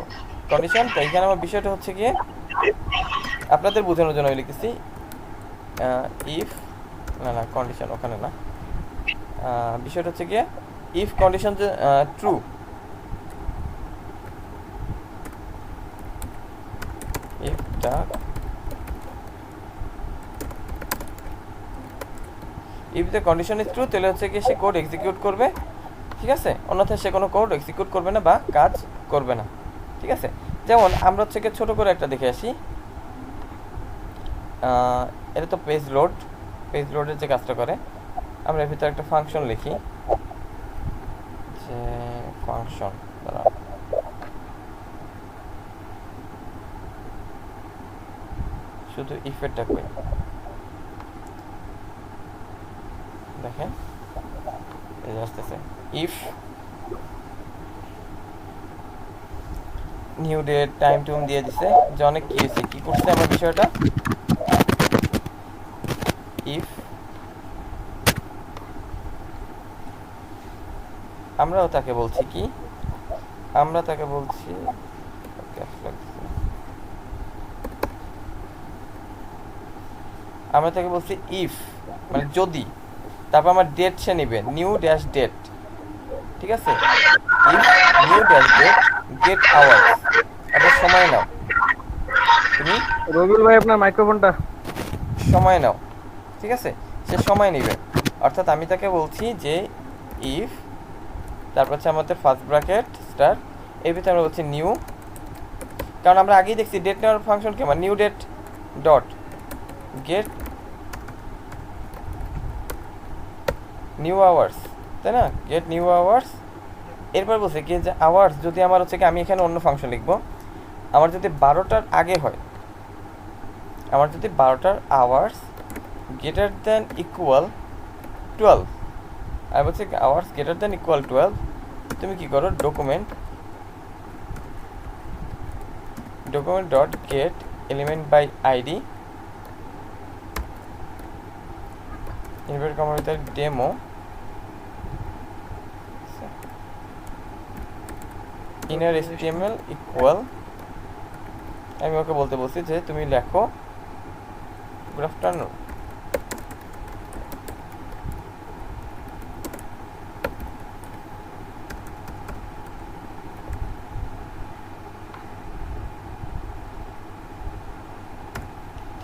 condition. তো এখানে আমার বিষয়টা হচ্ছে গিয়ে আপনাদের বোঝানোর জন্য আমি লিখেছি ইফ, না কন্ডিশন ওখানে না, বিষয়টা হচ্ছে গিয়ে if condition true, if the if the condition is true, তাহলে হচ্ছে কি সে কোড এক্সিকিউট করবে, ঠিক আছে? অন্যথায় সে কোনো কোড এক্সিকিউট করবে না বা কাজ করবে না, ঠিক আছে? যেমন আমরা হচ্ছে ছোট করে একটা দেখে আসি, এটা তো পেজ লোড, পেজ লোডের যে কাজটা করে, আমরা এর ভিতরে একটা ফাংশন লিখি, যে ফাংশন দ্বারা শুধু ইফেক্টটা কই, দেখেন এই আসতেছে ইফ নিউ ডেট টাইম টুম দিয়ে দিছে, যে অনেক কি হয়েছে, কি করছে আমার বিষয়টা, ইফ আমরাও তাকে বলছি কি, আমরা তাকে বলছি আমরা তাকে বলছি ইফ মানে যদি, তারপর আমার ডেট সে নেবে, নিউ ড্যাশ ডেট, ঠিক আছে? If new dash date get hours, আবার সময় নাও, তুমি রবিউল ভাই আপনার মাইক্রোফোনটা সময় নাও, ঠিক আছে? সে সময় নেবে, অর্থাৎ আমি তাকে বলছি যে ইফ, তারপর হচ্ছে আমাদের ফার্স্ট ব্র্যাকেট স্টার, এর ভিতরে আমরা বলছি নিউ, কারণ আমরা আগেই দেখছি ডেট নেওয়ার ফাংশন কি আমার new date dot get new hours, তাই না? Get new hours. এরপর বলছে কি যে আওয়ার্স যদি আমার হচ্ছে কি, আমি এখানে অন্য ফাংশন লিখবো, আমার যদি 12টার আগে হয়, আমার যদি 12টার আওয়ার্স গ্রেটার দ্যান ইকুয়াল 12, আর বলছে আওয়ার্স গ্রেটার দ্যান ইকুয়াল 12, তুমি কি করো document dot get element by ID, invert কমার ভিতরে ডেমো, ইনার HTML ইকুয়াল, আমি ওকে বলতে বলছি যে তুমি লেখো গুড আফটারনুন,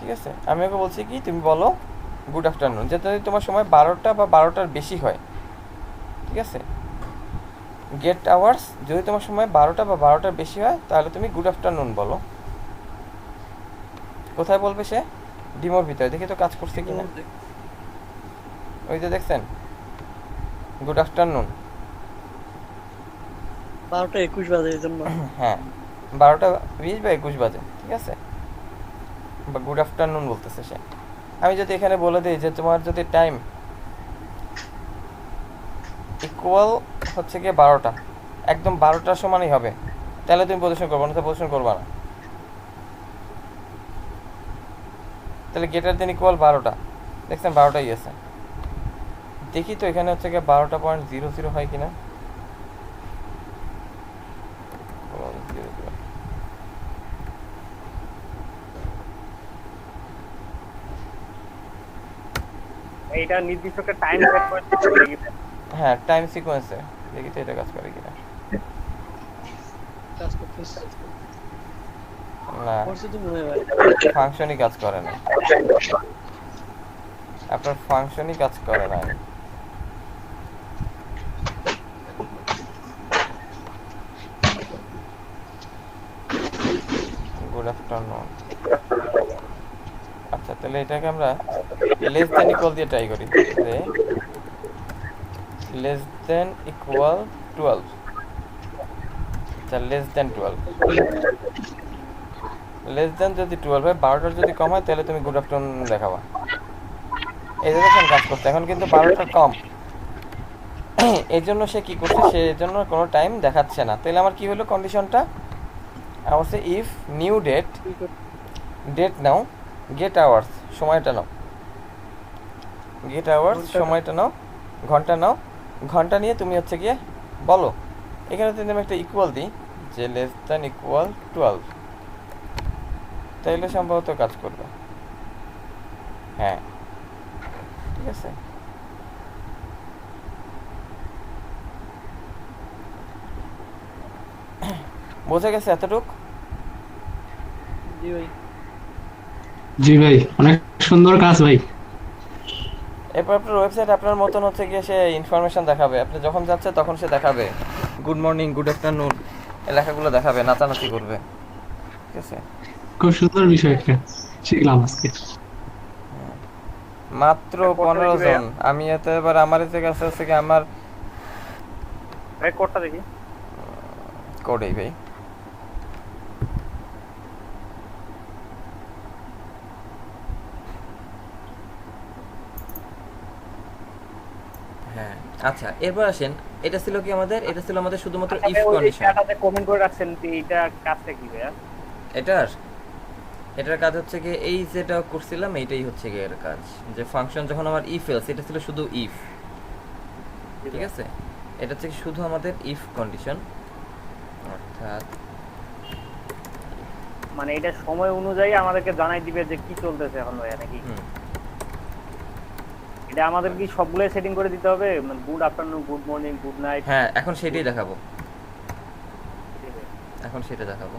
ঠিক আছে, আমি ওকে বলছি কি তুমি বলো গুড আফটারনুন, যাতে তোমার সময় 12টা বা 12টার বেশি হয়। ঠিক আছে, গেট আওয়ার্স যদি তোমার সময় 12টা বা 12টার বেশি হয় তাহলে তুমি গুড আফটারনুন বলো। কোথায় বলবে সে? ডিমোর ভিতরে। দেখি তো কাজ করছে কিনা। ওই যে দেখছেন গুড আফটারনুন 12:21 বাজে এই জন্য। হ্যাঁ 12:20 বা 21 বাজে। ঠিক আছে, বা গুড আফটারনুন বলতেছে সে। আমি যদি এখানে বলে দিই যে তোমার যদি টাইম ইকুয়াল হচ্ছে গিয়ে 12টা, একদম 12টার সমানই হবে, তাহলে তুমি প্রদর্শন করবো না, তো প্রদর্শন করবা না। তাহলে গেটার দিন ইকুয়াল 12টা, দেখছেন 12টাই আছে। দেখি তো এখানে হচ্ছে গিয়ে 12.00 হয় কিনা। এইটা নির্দিষ্ট একটা টাইম সেট করে দিতে হবে নাকি? হ্যাঁ টাইম সিকোয়েন্সে দেখি তো এটা কাজ করে কিনা। কাজ করতেছে না করছে তো মনে হয় ফাংশনই কাজ করে না, আপনার ফাংশনই কাজ করে না। Good afternoon. আচ্ছা তাহলে এটাকে আমরা লেস দেন ইকুয়াল দিয়ে ট্রাই করি, যে লেস দেন ইকুয়াল 12। আচ্ছা লেস দেন 12, লেস দেন যদি 12 হয়, 12টার যদি কম হয় তাহলে তুমি গুড আফটারনুন দেখাবা। এই যে দেখেন কাজ করতে, এখন কিন্তু 12টা কম, এই জন্য সে কি করছে, সে এর জন্য কোনো টাইম দেখাচ্ছে না। তাহলে আমার কি হলো কন্ডিশনটা? আমার হচ্ছে ইফ নিউ ডেট, ডেট নাও, গেট আওয়ার্স সময়টা নাও, গেট আওয়ার্স সময়টা নাও, ঘন্টা নাও, ঘন্টা নিয়ে তুমি হচ্ছে গিয়ে বলো। এখানে যদি আমি একটা ইকুয়াল দিই যে লেস দ্যান ইকুয়াল 12, তাইলে সম্ভবত কাজ করবে। হ্যাঁ ঠিক আছে, বোঝা গেছে এতটুক? জি ভাই। জি ভাই, অনেক সুন্দর কাজ ভাই। এরপর আপনার ওয়েবসাইট আপনার মতন হচ্ছে গিয়ে সে ইনফরমেশন দেখাবে, আপনি যখন যাচ্ছে তখন সে দেখাবে গুড মর্নিং, গুড আফটারনুন, এই লেখাগুলো দেখাবে, নাচানাচি করবে। ঠিক আছে, খুব সুন্দর বিষয় একটা শিখলাম আজকে। মাত্র 15 জন। আমি এত এবার আমার যে কাছে হচ্ছে কি আমার ভাই কোডটা দেখি। কোডেই ভাই। হ্যাঁ আচ্ছা এরপর আসেন, এটা ছিল কি আমাদের, এটা ছিল আমাদের শুধুমাত্র ইফ কন্ডিশন। এটাতে কমেন্ট করে রাখছেন যে এটা কাজটা কি ভাই? এটার কাজ হচ্ছে কি এই যেটা করছিলাম এইটাই হচ্ছে কি এর কাজ, যে ফাংশন যখন আমার ইফ এলস, এটা ছিল শুধু ইফ। ঠিক আছে, এটা হচ্ছে শুধু আমাদের ইফ কন্ডিশন, অর্থাৎ মানে এটা সময় অনুযায়ী আমাদেরকে জানাই দিবে যে কি চলতেছে এখন ভাই নাকি? এটা আমাদের কি সবগুলো সেটিং করে দিতে হবে, মানে good afternoon, good morning, good night? হ্যাঁ এখন সেটাই দেখাবো, এখন সেটা দেখাবো।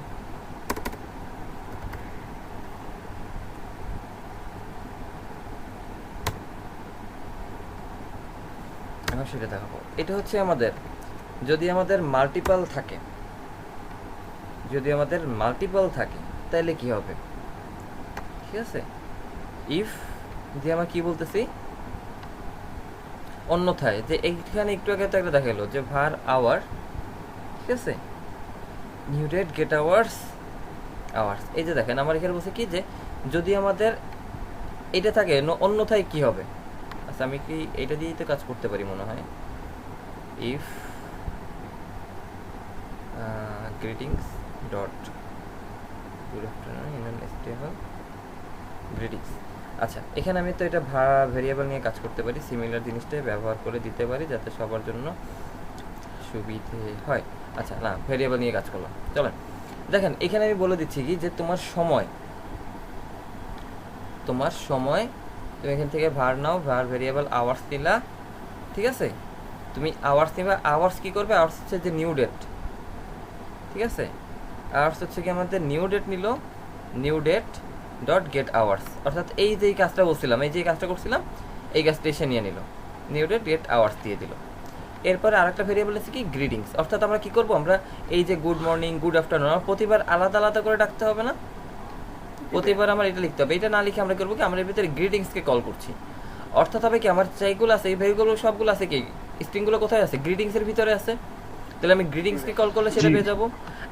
এখন সেটা দেখাবো। এটা হচ্ছে আমাদের যদি আমাদের মাল্টিপল থাকে, যদি আমাদের মাল্টিপল থাকে তাহলে কি হবে? ঠিক আছে, ইফ দিয়ে আমরা কি বলতেছি, অন্যথায় যে এইখানে একটু আগে তো একটা দেখালো যে ভার আওয়ার, ঠিক আছে, new date get hours, hours. এই যে দেখেন আমার এখানে বলছে কি যে যদি আমাদের এটা থাকে অন্যথায় কি হবে। আচ্ছা আমি কি এটা দিয়েই তো কাজ করতে পারি মনে হয়। If greetings dot good afternoon in an stable greetings. আচ্ছা এখানে আমি তো এটা ভেরিয়েবল নিয়ে কাজ করতে পারি, সিমিলার জিনিসটাই ব্যবহার করে দিতে পারি যাতে সবার জন্য সুবিধে হয়। আচ্ছা না ভেরিয়েবল নিয়ে কাজ করলাম, চলেন দেখেন এখানে আমি বলে দিচ্ছি কি যে তোমার সময়, তোমার সময় তুমি এখান থেকে ভার নাও, ভার ভেরিয়েবল আওয়ার্স নিলা। ঠিক আছে, তুমি আওয়ার্স নিবা, আওয়ার্স কি করবে, আওয়ার্স হচ্ছে যে নিউ ডেট। ঠিক আছে, আওয়ার্স হচ্ছে কি আমাদের নিউ ডেট নিল, new date dot get hours, অর্থাৎ এই যে কাজটা বলছিলাম, এই যে কাজটা করছিলাম, এই কাজটা এসে নিয়ে নিল, নিউ ডট গেট আওয়ার্স দিয়ে দিল। এরপরে আরেকটা ভেরিয়েবল আছে কি গ্রিটিংস, অর্থাৎ আমরা কি করব, আমরা এই যে গুড মর্নিং গুড আফটারনুন আমার প্রতিবার আলাদা আলাদা করে ডাকতে হবে না, প্রতিবার আমার এটা লিখতে হবে। এটা না লিখে আমরা করবো কি, আমরা এর ভিতরে গ্রিটিংসকে কল করছি, অর্থাৎ হবে কি আমার যেগুলো আছে এই ভেরিয়েবল সবগুলো আছে কি স্ট্রিংগুলো কোথায় আছে, গ্রিটিংসের ভিতরে আছে, তাহলে আমি গ্রিটিংসকে কল করলে সেটা পেয়ে যাবো।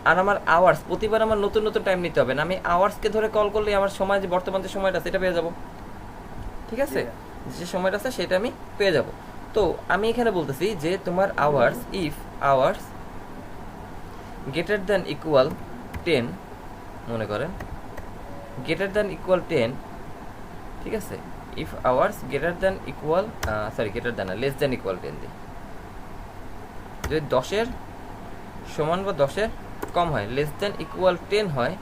আর আমার আওয়ার্স প্রতিবার আমার নতুন নতুন টাইম নিতে হবে না, আমি আওয়ার্সকে ধরে কল করলে আমার সময় যে বর্তমান যে সময়টা সেটা পেয়ে যাবো, ঠিক আছে, যে সময়টা আছে সেটা আমি পেয়ে যাব। তো আমি এখানে বলতেছি যে তোমার hours, if hours greater than equal 10, মনে করেন গ্রেটার দ্যান ইকুয়াল 10, ঠিক আছে, if hours greater than equal greater than না, লেস দ্যান ইকুয়াল 10 দিই, যদি 10-এর সমান বা 10-এর কম হয়, লেস দ্যান ইকুয়াল 10 হয়,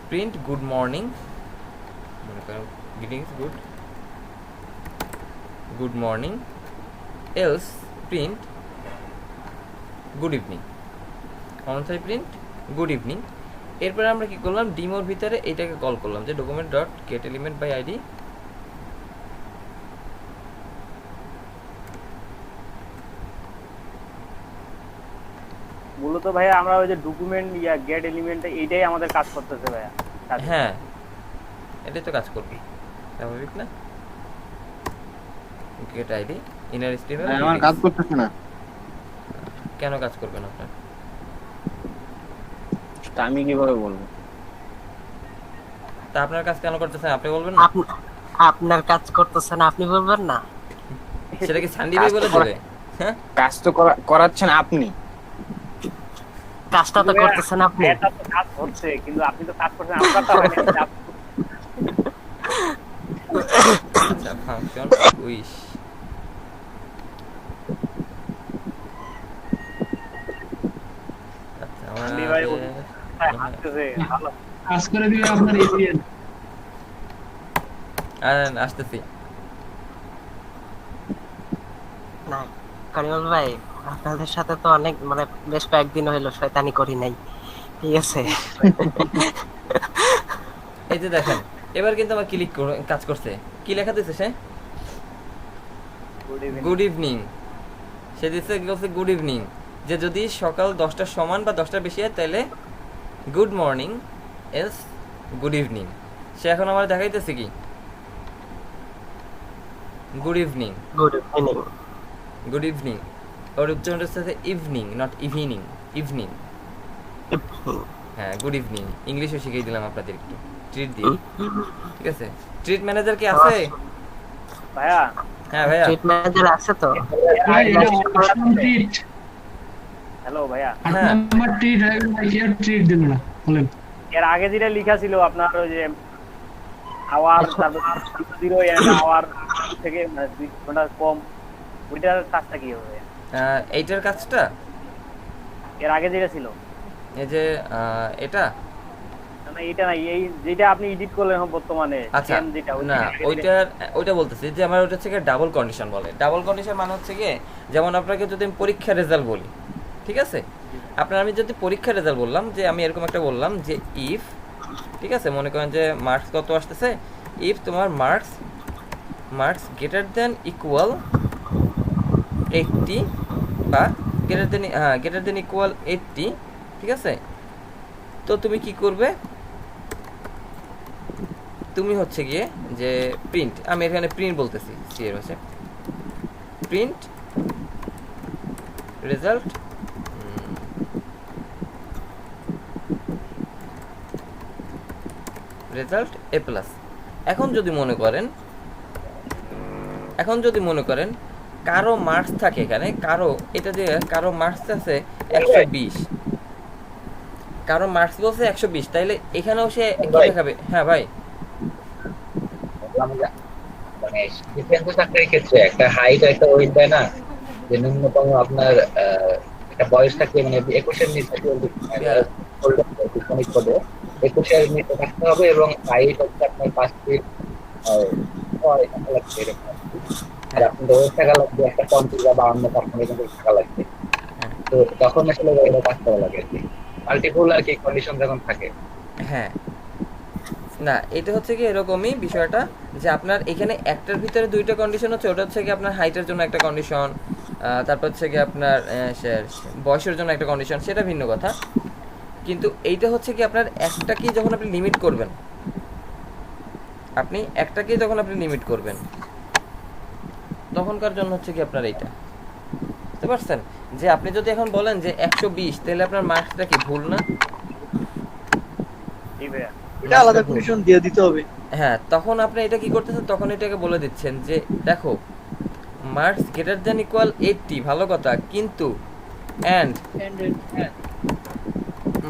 প্রিন্ট গুড মর্নিং, মনে করেন greetings good morning, else print good evening, অন্যথায় প্রিন্ট গুড ইভিনিং। এরপরে আমরা কি করলাম, ডিমোর ভিতরে এটাকে কল করলাম যে document dot get element by ID, মূলত ভাইয়া আমরা ওই যে ডকুমেন্ট গেট এলিমেন্ট এইটাই আমাদের কাজ করতেছে ভাইয়া। হ্যাঁ এটাই তো কাজ করবে, স্বাভাবিক না, গেট আইডি ইনার স্ট্রিম আমার কাজ করতেছে না, কেন কাজ করবে না আপনার, আমি কিভাবে বলবো, তা আপনার কাজ কেন করতেছেন আপনি বলবেন না, আপনার কাজ করতেছে না আপনি বলবেন না, সেটা কি সান্ডি ভাই বলে দেবে, হ্যাঁ কাজ তো করাচ্ছেন আপনি, কাজটা তো করতেছেন আপনি, এটা তো কাজ হচ্ছে কিন্তু আপনি তো কাজ করছেন, আমরা তো হয়নি। আচ্ছা ফাংশন উইশ, আচ্ছা সান্ডি ভাই হাসতেছে, ভালো কাজ করে দিবে আপনার এলিয়েন। আসতেছি না কারিমুল ভাই আপনাদের সাথে তো অনেক মানে বেশ কয়েকদিন হইলো শয়তানি করি নাই, ঠিক আছে। এই যে দেখেন এবার কিন্তু আমার ক্লিক কাজ করছে, কি লেখা দিছে সে, গুড ইভিনিং, সে দিচ্ছে গুড ইভিনিং, যে যদি সকাল 10টার সমান বা 10টার বেশি হয় তাহলে good morning else good evening. সে এখন আমার দেখাইতেছে কি গুড ইভিনিং, গুড ইভিনিং, ওর উচ্চারণটা হচ্ছে ইভিনিং নট ইভিনিং, ইভিনিং, হ্যাঁ গুড ইভিনিং, ইংলিশও শিখিয়ে দিলাম আপনাদের একটু ট্রিট দিয়ে, ঠিক আছে। ট্রিট ম্যানেজার কি আছে ভাইয়া? হ্যাঁ ভাইয়া ট্রিট ম্যানেজার আছে তো, হ্যালো ভাইয়া, আমার ট্রিট হয় না, ট্রিট দিন না বলেন। এর আগে যেটা লেখা ছিল আপনার ওই যে আওয়ার, তারপর 0 এন্ড আওয়ার থেকে 2 ঘন্টা কম, ওইটার কাজটা কি হবে? এইটার কাজটা এর আগে যেটা ছিল, এই যে এটা না এটা না, এই যেটা আপনি এডিট করলেন বর্তমানে, আচ্ছা যেটা না ওইটা বলতেছি যে আমার ওটা হচ্ছে ডাবল কন্ডিশন বলে। ডাবল কন্ডিশন মানে হচ্ছে কি, যেমন আপনাকে যদি আমি পরীক্ষার রেজাল্ট বলি, ঠিক আছে, আপনার আমি যদি পরীক্ষার রেজাল্ট বললাম, যে আমি এরকম একটা বললাম যে ইফ, ঠিক আছে, মনে করেন যে মার্কস কত আসতেছে, ইফ তোমার মার্কস গ্রেটার দেন ইকুয়াল 80 বা গ্রেটার দেন ইকুয়াল 80, ঠিক আছে, তো তুমি কি করবে, তুমি হচ্ছে গিয়ে যে প্রিন্ট, আমি এখানে প্রিন্ট বলতেছি, সি এর ভাষায় প্রিন্ট রেজাল্ট এ প্লাস। এখন যদি মনে করেন কারো মার্কস থাকে এখানে, কারো মার্কস আছে 120, কারো মার্কস বলছে 120, তাইলে এখানেও সে কি দেখাবে? হ্যাঁ ভাই, মানে ডিফেন্স চাকরির ক্ষেত্রে একটা হাইট একটা ওয়েট দেয় না, যে ন্যূনতম আপনার একটা বয়স থাকে, মানে 21-এর নিচে পদে 21-এর নিচে থাকতে হবে, এবং হাইট হচ্ছে আপনার 5 ফিট লাগছে এরকম, আর আপনি ধরে থাকা লাগবে একটা 50 বা 52 আপনার কিন্তু থাকা লাগবে, তো তখন আসলে কাজ করা লাগে আর কি, মাল্টিপল আর কি কন্ডিশন যখন থাকে। হ্যাঁ না, এটা হচ্ছে কি এরকমই বিষয়টা যে আপনার এখানে একটার ভিতরে দুইটা কন্ডিশন হচ্ছে, ওটা হচ্ছে কি আপনার হাইটের জন্য একটা কন্ডিশন, তারপর হচ্ছে কি আপনার বয়সের জন্য একটা কন্ডিশন, সেটা ভিন্ন কথা। কিন্তু এইটা হচ্ছে কি আপনার একটাকেই যখন আপনি লিমিট করবেন, তখনকার জন্য হচ্ছে কি আপনার এইটা, বুঝতে পারছেন? যে আপনি যদি এখন বলেন যে 120, তাহলে আপনার মার্কসটা কি ভুল না? এটা আলাদা কন্ডিশন দিয়ে দিতে হবে। হ্যাঁ, তখন আপনি এটা কি করতেছেন, তখন এটাকে বলে দিচ্ছেন যে দেখো মার্কস গ্রেটার দ্যান ইকুয়াল 80, ভালো কথা, কিন্তু and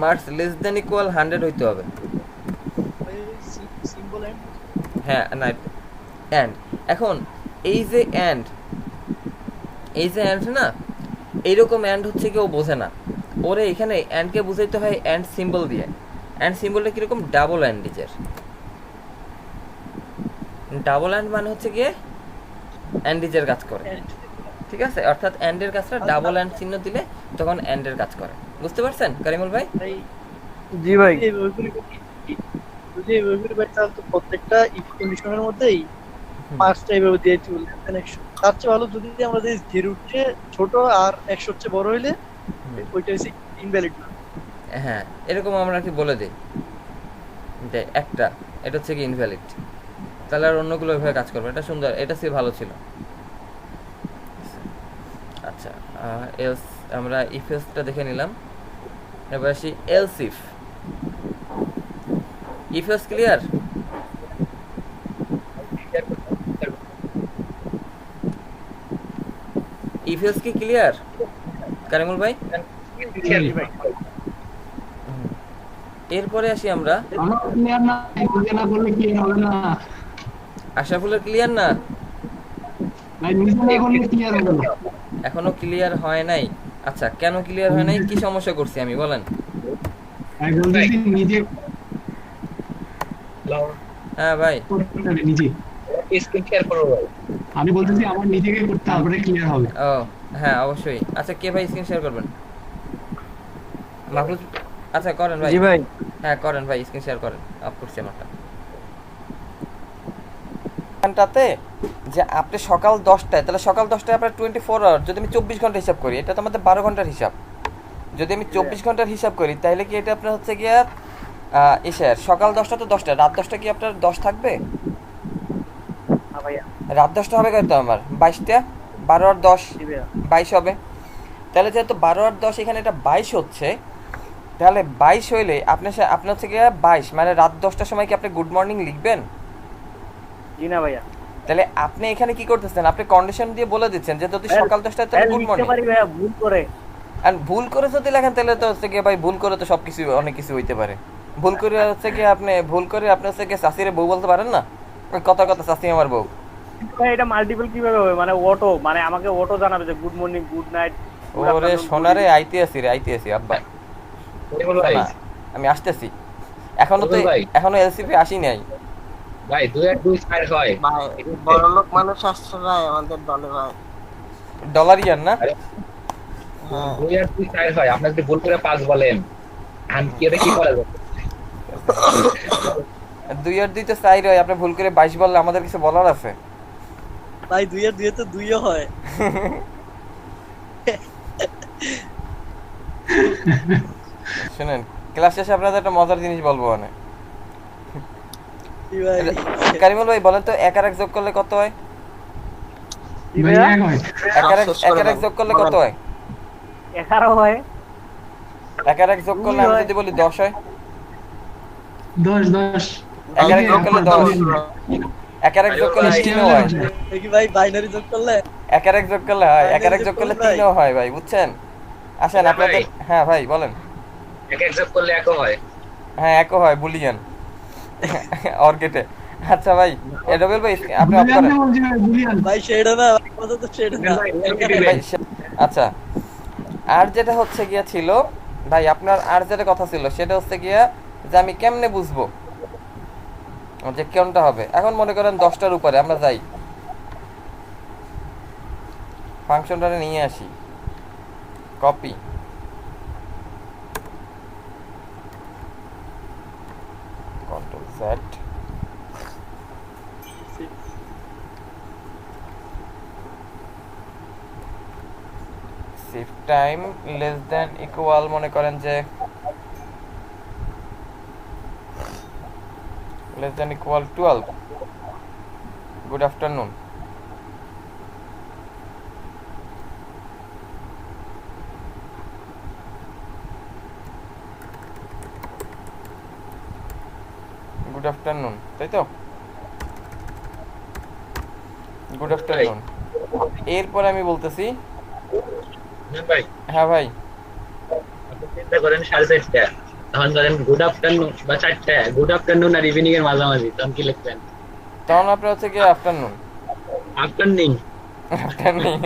marks less than equal 100 হইতে হবে। সিম্বল এন্ড, হ্যাঁ না, এন্ড। এখন এই যে এন্ড না, এইরকম এন্ড হচ্ছে কি ও বোঝে না, ওরে এখানে এন্ডকে বুঝাইতে হয় এন্ড সিম্বল দিয়ে। এন্ড সিম্বলটা কিরকম, ডাবল এন্ডিজের। ডাবল এন্ড মানে হচ্ছে গিয়ে এন্ডিজের কাজ করে, ঠিক আছে? অর্থাৎ এন্ডের কাজটা ডাবল এন্ড চিহ্ন দিলে তখন এন্ডের কাজ করে। বুঝতে পারছেন কারিমুল ভাই? জি ভাই। যদি এইভাবে ভাই তাহলে তো প্রত্যেকটা ইফ কন্ডিশনের মধ্যেই মার্কসটা এইভাবে দিয়ে চলবে কানেকশন। তার চেয়ে ভালো যদি আমরা যে 0 চেয়ে ছোট আর 100 চেয়ে বড় হইলে ওইটা হচ্ছে ইনভ্যালিড না। হ্যাঁ, এরকম আমরা কি বলে দিই যে একটা, এটা হচ্ছে কি ইনভ্যালিড, তাহলে আর অন্যগুলো ওইভাবে কাজ করবে। এটা সুন্দর, এটা সে ভালো ছিল। আচ্ছা, এলস আমরা ইফ এলসটা দেখে নিলাম, এবার আসি else if. If else clear? If else কি ক্লিয়ার কারিমুল ভাই? এরপরে আসি আমরা আশরাফুলের ক্লিয়ার না, এখনো ক্লিয়ার হয় নাই। আচ্ছা, কেন ক্লিয়ার হয় নাই, কি সমস্যা করছি আমি বলেন? হ্যাঁ ভাই, আমি বলতেছি আমার নিজেকে করতে তারপরে ক্লিয়ার হবে। ও হ্যাঁ অবশ্যই। আচ্ছা, কে ভাই স্ক্রিন শেয়ার করবেন? মাহফুজ, আচ্ছা করেন ভাই। জি ভাই। হ্যাঁ করেন ভাই, স্ক্রিন শেয়ার করেন, অফ করছি আমারটা। এখানটাতে যে আপনি সকাল 10টায়, তাহলে সকাল 10টায় আপনার 24 আওয়ার, যদি আমি 24 ঘন্টা হিসাব করি, এটা তো আমাদের 12 ঘন্টার হিসাব। যদি আমি 24 ঘন্টার হিসাব করি তাহলে কি এটা আপনার হচ্ছে গিয়া সকাল 10টা তো 10টা, রাত 10টা কি আপনার 10 থাকবে? রাত 10টা হবে কত আমার? 22টা, 12 আর 10 22 হবে। তাহলে যেহেতু 12 আর 10 এখানে এটা 22 হচ্ছে, তাহলে 22 হইলে আপনার হচ্ছে গিয়া 22 মানে রাত 10টার সময় কি আপনি গুড মর্নিং লিখবেন? জি না ভাইয়া। তাহলে আপনি এখানে কি করতেছেন, আপনি কন্ডিশন দিয়ে বলে দিচ্ছেন যে যদি সকাল 10টায় তাহলে গুড মর্নিং। ভাইয়া ভুল করে, আর ভুল করে যদি লেখেন তাহলে তো হচ্ছে গিয়ে ভাই, ভুল করে তো সবকিছু অনেক কিছু হইতে পারে। ভুল করে হচ্ছে গিয়ে আপনি হচ্ছে গিয়ে শাশিরে বউ বলতে পারেন না, ওই কথা শাশি আমার বউ। ভাই এটা মাল্টিপল কিভাবে হবে, মানে অটো, মানে আমাকে অটো জানাবে যে গুড মর্নিং, গুড নাইট। ওরে সোনারে, আইতে আসি আব্বা, আমি আসতেছি। এখনো এলসিপি আসি নাই ভাই। 2 আর 2 4 হয় ভাই, বড় লোক মানুষ আসছে ভাই আমাদের দলে ভাই, ডলারিয়ান না? 2 আর 2 4 হয়। আপনি যদি ভুল করে 5 বলেন, আমি কি এটা কি করা যাবে? 2 আর 2 তো 4 হয়, আপনি ভুল করে 22 বললে আমাদের কিছু বলার আছে ভাই? 2 আর 2 তো 2ও হয়। শুনেন, ক্লাস শেষে আপনাদের একটা মজার জিনিস বলবো। মানে কারিমুল ভাই বলেন তো, 1 আর 1 যোগ করলে কত হয়? 1 আর 1 যোগ করলে কত হয়? 11 হয়। 1 আর 1 যোগ করলে আমি যদি বলি 10 হয়? 10 1 আর 1 যোগ করলে 10, 1 আর 1 যোগ করলে 3 হয়। দেখি ভাই, বাইনারি যোগ করলে 1 আর 1 যোগ করলে হয়, 1 আর 1 যোগ করলে 3 হয় ভাই, বুঝছেন? আসেন আপনাদের, হ্যাঁ ভাই বলেন। 1 1 যোগ করলে 1 হয়। হ্যাঁ 1 হয়, বুলিয়ান অর্গেটে। আচ্ছা ভাই, এডবেল ভাই আপনি অফ করেন ভাই। সেটা না, কথা তো সেটা না। আচ্ছা, আর যেটা হচ্ছে গিয়া ছিল ভাই, আপনার আর যেটা কথা ছিল সেটা হচ্ছে গিয়া যে আমি কেমনে বুঝবো যে কোনটা হবে। এখন মনে করেন 10টার উপরে আমরা যাই, ফাংশনটা নিয়ে আসি, কপি, কন্ট্রোল জেড, দেখতেছি টাইম লেস দ্যান ইকুয়াল মনে করেন যে less than equal 12. Good afternoon. Good afternoon. তাই তো? Good afternoon. এরপর আমি বলতেছি ভাই হ্যাঁ ভাই আপনি চিন্তা করেন 4:30 তখন ধরেন গুড আফটারনুন বা 4টা গুড আফটারনুন আর ইভিনিং এর মাঝামাঝি তখন কি লিখবেন? তখন আপনার হচ্ছে কি afternoon afternoon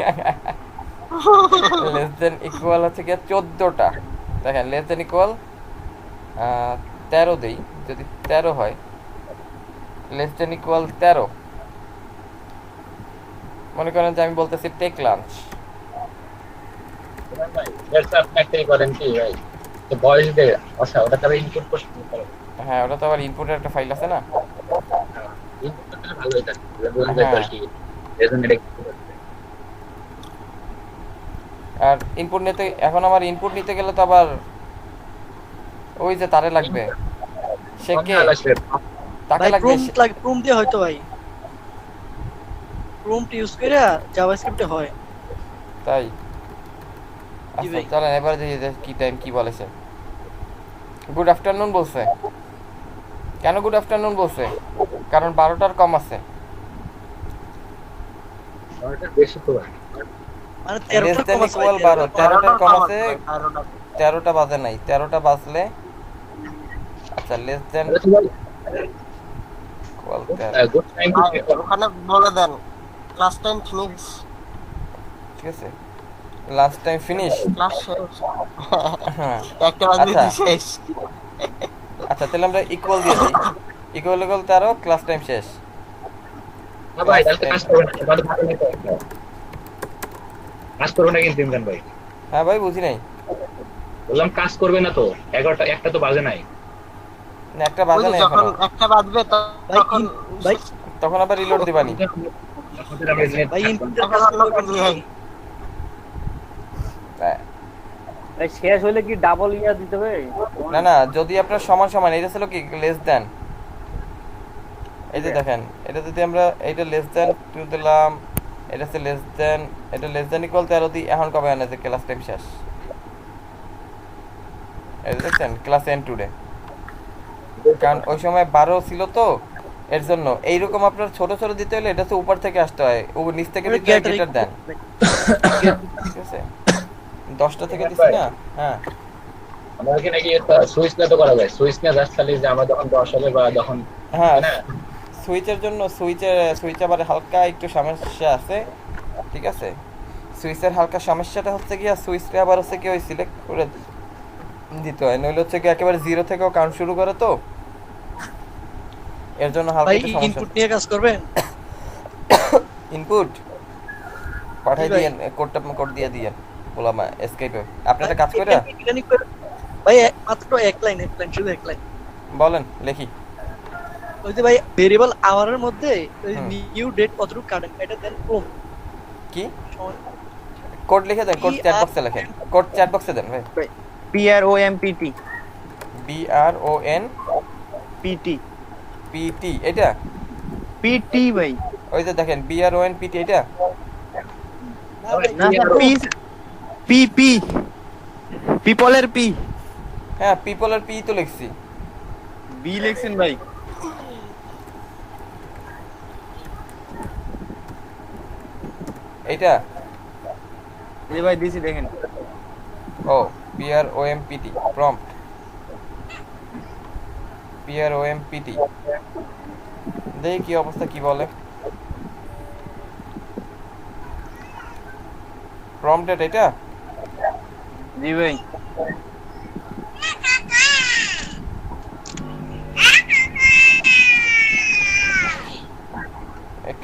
less than equal হচ্ছে কি 14টা দেখেন লেস দেন ইকুয়াল 13 দেই যদি 13 হয় লেস দেন ইকুয়াল 13 মনে করেন যে আমি বলতেছি টেক লাঞ্চ ভাই দ্যাটস আপনি করেন কি ভাই তো ভয়েস দে আচ্ছা ওটা তবে ইনপুট করতে হবে হ্যাঁ ওটা তো আবার ইনপুটের একটা ফাইল আছে না ইনপুট করতে ভালো হইতা বলুন ভাই কি এজন্য এটা আর ইনপুট নিতে এখন আমার ইনপুট নিতে গেলে তো আবার ওই যে তারে লাগবে সে কে তাকে ভাই লাগবে প্রম্পট দিয়ে হয়তো ভাই প্রম্পট ইউজ করে জাভাস্ক্রিপ্টে হয় তাই আচ্ছা চলেন এবার দেখি যে কি টাইম কি বলেছে গুড আফটারনুন বলছে কেন গুড আফটারনুন বলছে কারণ 12টার কম আছে 12টার বেশি তো মানে 13টার কম আছে 13টার কম আছে 13টা বাজে নাই 13টা বাজলে আচ্ছা লেস দেন গুড টাইম ওখানে বলে দেন লাস্ট টাইম ফিনিশ ঠিক আছে লাস্ট টাইম ফিনিশ ক্লাস শেষ একটা বাজে শেষ আচ্ছা তাহলে আমরা ইকুয়াল দিয়ে দিই ইকুয়াল ইকুয়াল 13 ক্লাস টাইম শেষ না ভাই তাহলে কাজ করবেন কাজ করবেন না কিন্তু ইমরান ভাই হ্যাঁ ভাই বুঝি নাই বললাম কাজ করবে না তো 11টা একটা তো বাজে নাই না একটা বাজে নাই যখন একটা বাজবে তখন ভাই তখন আবার রিলোড দিবানি ভাই ইনপুটের ভাই শেষ হলে কি ডাবল ইয়া দিতে হবে না না যদি আপনার সমান সমান এটা ছিল কি লেস দ্যান এই যে দেখেন এটা যদি আমরা এইটা লেস দ্যান 2 দিলাম এটা হচ্ছে লেস দ্যান এটা লেস দ্যান ইকুয়াল 13 দিই এখন কবে আনে যে ক্লাস টাইম শেষ এই দেখছেন ক্লাস এন্ড টুডে কারণ ওই সময় 12 ছিল তো এর জন্য এইরকম আপনার ছোট ছোট দিতে হলে এটা তো উপর থেকে আসতে হয় ও নিচ থেকে দিতে হয় গ্রেটার দেন ঠিক আছে 10টা থেকে দিছি না হ্যাঁ আমরা কি নাকি সুইচ না তো করা যায় সুইচ না জাস্ট খালি যে আমরা যখন 10 হবে বা যখন হ্যাঁ সুইচের জন্য সুইচ আবার হালকা একটু সমস্যা আছে ঠিক আছে সুইচের হালকা সমস্যাটা হচ্ছে কি সুইচটা আবার হচ্ছে কি ওই সিলেক্ট করে দিতে হয় নইলে হচ্ছে কি একেবারে জিরো থেকেও কাউন্ট শুরু করে তো এর জন্য হালকা একটু সমস্যা ইনপুট নিয়ে কাজ করবেন ইনপুট পাঠাই দিয়েন কোড দিয়ে দিয়েন বললাম এসকেপে আপনি একটা কাজ করে ভাই মাত্র এক লাইন শুধু এক লাইন বলেন লিখি ওই যে ভাই ভেরিয়েবল আওয়ারের মধ্যে ওই নিউ ডেট কতটুকু কাটেন এটা দেন প্রম্পট কি কোড লিখে দেন কোড চ্যাট বক্সে লেখেন কোড চ্যাট বক্সে দেন ভাই PROMPT BRONPT এটা PT ভাই ওই যে দেখেন BRONPT এটা না PP পিপলের পি হ্যাঁ পিপলের পি তো লিখছি বি লিখছেন ভাই এইটা এই ভাই দিছি দেখেন ও PROMPT prompt PROMPT দেখি কি অবস্থা কি বলে প্রম্পটেড এটা জি ভাই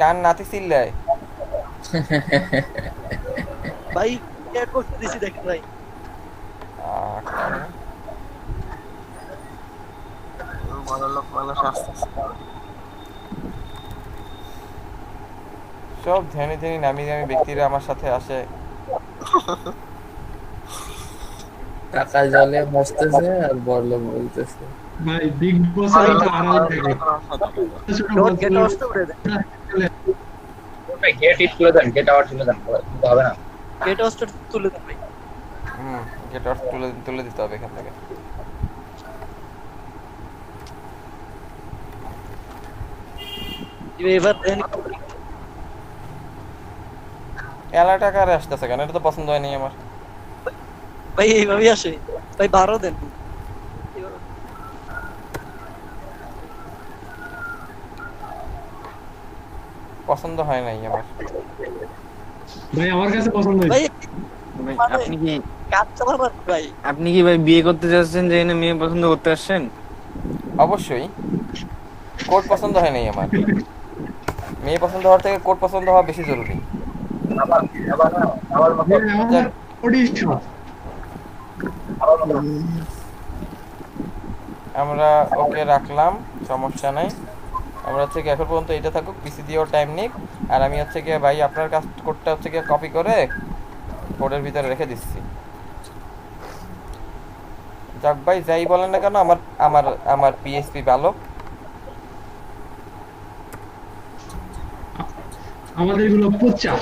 কান নাতি চিল্লায় ভাই চ্যাট বক্সে দিছি দেখেন ভাই বড় লোক মানুষ আসতেছে সব ধ্যানী ধ্যানী নামি দামি ব্যক্তিরা আমার সাথে আসে টাকা জলে মস্তেছে আর বড়লোক বলতেছে। ভাই বিগ বস আর একটা আড়াল থাকে ডোন্ট গেট লস্ট করে দেন ভাই গেট ইট তুলে দেন, গেট আওয়ার তুলে দেন, কিন্তু হবে না। গেট লস্ট তুলে দেন ভাই। গেট আউট তুলে দিতে হবে এখান থেকে। এবার এলাটা কারে আসতেছে কেন? এটা তো পছন্দ হয়নি আমার। ভাই এইভাবেই আসে ভাই, 12 দেন। পছন্দ হয় নাই আমার। ভাই আমার কাছে পছন্দ হয়েছে। ভাই আপনি কি কাজ চালাবার ভাই, আপনি কি ভাই বিয়ে করতে যাচ্ছেন যে এনে মেয়ে পছন্দ করতে আসছেন? অবশ্যই। কোড পছন্দ হয় নাই আমার। মেয়ে পছন্দ হওয়ার থেকে কোড পছন্দ হওয়া বেশি জরুরি। আমরা ওকে রাখলাম, সমস্যা নাই। আমরা হচ্ছে কি এখন পর্যন্ত এটা থাকুক, পিসি দিয়েও টাইম নিক। আর আমি হচ্ছে কি ভাই আপনার কাজ কোডটা হচ্ছে কি কপি করে কোডের ভিতরে রেখে দিচ্ছি। যাক ভাই যাই বলেন না কেন, আমার আমার আমার পিএসপি ভালো। আমাদের এগুলো পচা।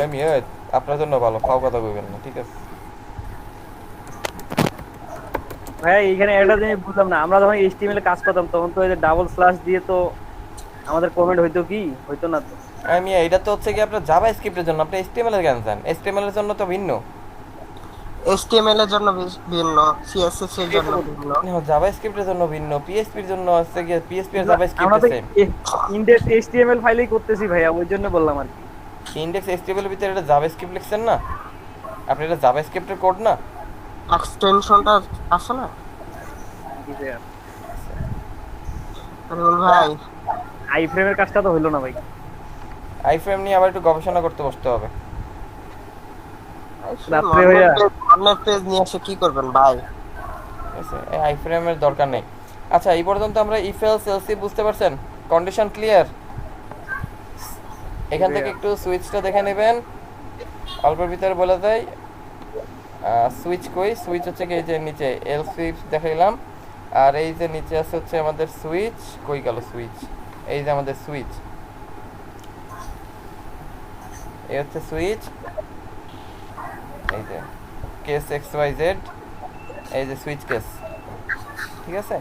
আমি আপনার জন্য ভালো, খাও কথা কইবেন না, ঠিক আছে? ভাই এইখানে একটা জিনিস বুঝলাম না, আমরা যখন এইচটিএমএল এ কাজ করতাম তখন তো এই যে ডাবল স্ল্যাশ দিয়ে তো আমাদের কমেন্ট হইতো কি হইতো না তো? আমি এটা তো হচ্ছে কি আপনার জাভা স্ক্রিপ্টের জন্য, আপনি এইচটিএমএল এর কেন জানেন? এইচটিএমএল এর জন্য তো ভিন্ন, HTML এর জন্য ভিন্ন, CSS এর জন্য ভিন্ন, জাভা স্ক্রিপ্টের জন্য ভিন্ন, পিএসপি এর জন্য হচ্ছে কি পিএসপি আর জাভা আমরা স্ক্রিপ্ট তো সেম। ইনডেক্স এইচটিএমএল ফাইলেই করতেছি ভাইয়া, ওই জন্য বললাম আর কি। ইনডেক্স এইচটিএমএল এর ভিতরে এটা জাভা স্ক্রিপ্ট লিখছেন না আপনি? এটা জাভা স্ক্রিপ্টের কোড না? এক্সটেনশনটা আছে না? রুল ভাই আইফ্রেমের কাজটা তো হইলো না ভাই। আইফ্রেম নিয়ে আবার একটু গবেষণা করতে বসতে হবে। রাত্রে হইয়া অনেক পেজ নিয়ে এসে কি করবেন ভাই? ঠিক আছে, এই আইফ্রেমের দরকার নেই। আচ্ছা এই পর্যন্ত আমরা ইফ এলস এলসি বুঝতে পারছেন? Condition clear? এখান থেকে একটু সুইচটা দেখে নেবেন, অল্পের ভিতরে বলে দেয় সুইচ কই। সুইচ হচ্ছে কি এই যে নিচে এল সুইচ দেখাইলাম, আর এই যে নিচে আছে হচ্ছে আমাদের সুইচ। কই গেল সুইচ? এই যে আমাদের সুইচ, এই হচ্ছে সুইচ। এই যে কেস এক্স ওয়াই জেড, এই যে সুইচ কেস, ঠিক আছে?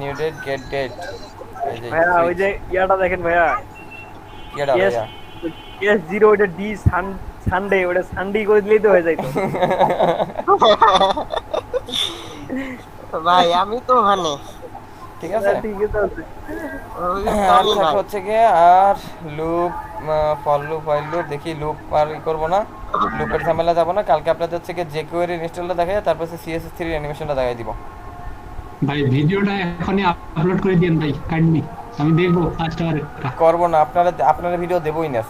নিউ ডেট গেট ডেট, এই যে ভাইয়া ওই যে ইয়াটা দেখেন ভাইয়া, কেডা ভাইয়া? কেস 0 ওটা ডি সানডে, ওটা সানডে করে দিলেই তো হয়ে যাইতো। ভাই আমি তো মানে ঠিক আছে, ঠিক আছে। আর থাকে হচ্ছে কি আর loop, for loop, while loop. দেখি লুপ আর ই করবো না, লুপের ঝামেলা যাবো না। কালকে আপনাদের হচ্ছে কি jQuery ইনস্টলটা দেখাই, তারপর CSS3 অ্যানিমেশনটা দেখাই দিব। ভাই ভিডিওটা এখনই আপলোড করে দিন ভাই কাইন্ডলি, আমি দেখবো ফার্স্ট আওয়ারে। করবো না, আপনারা ভিডিও দেবই না।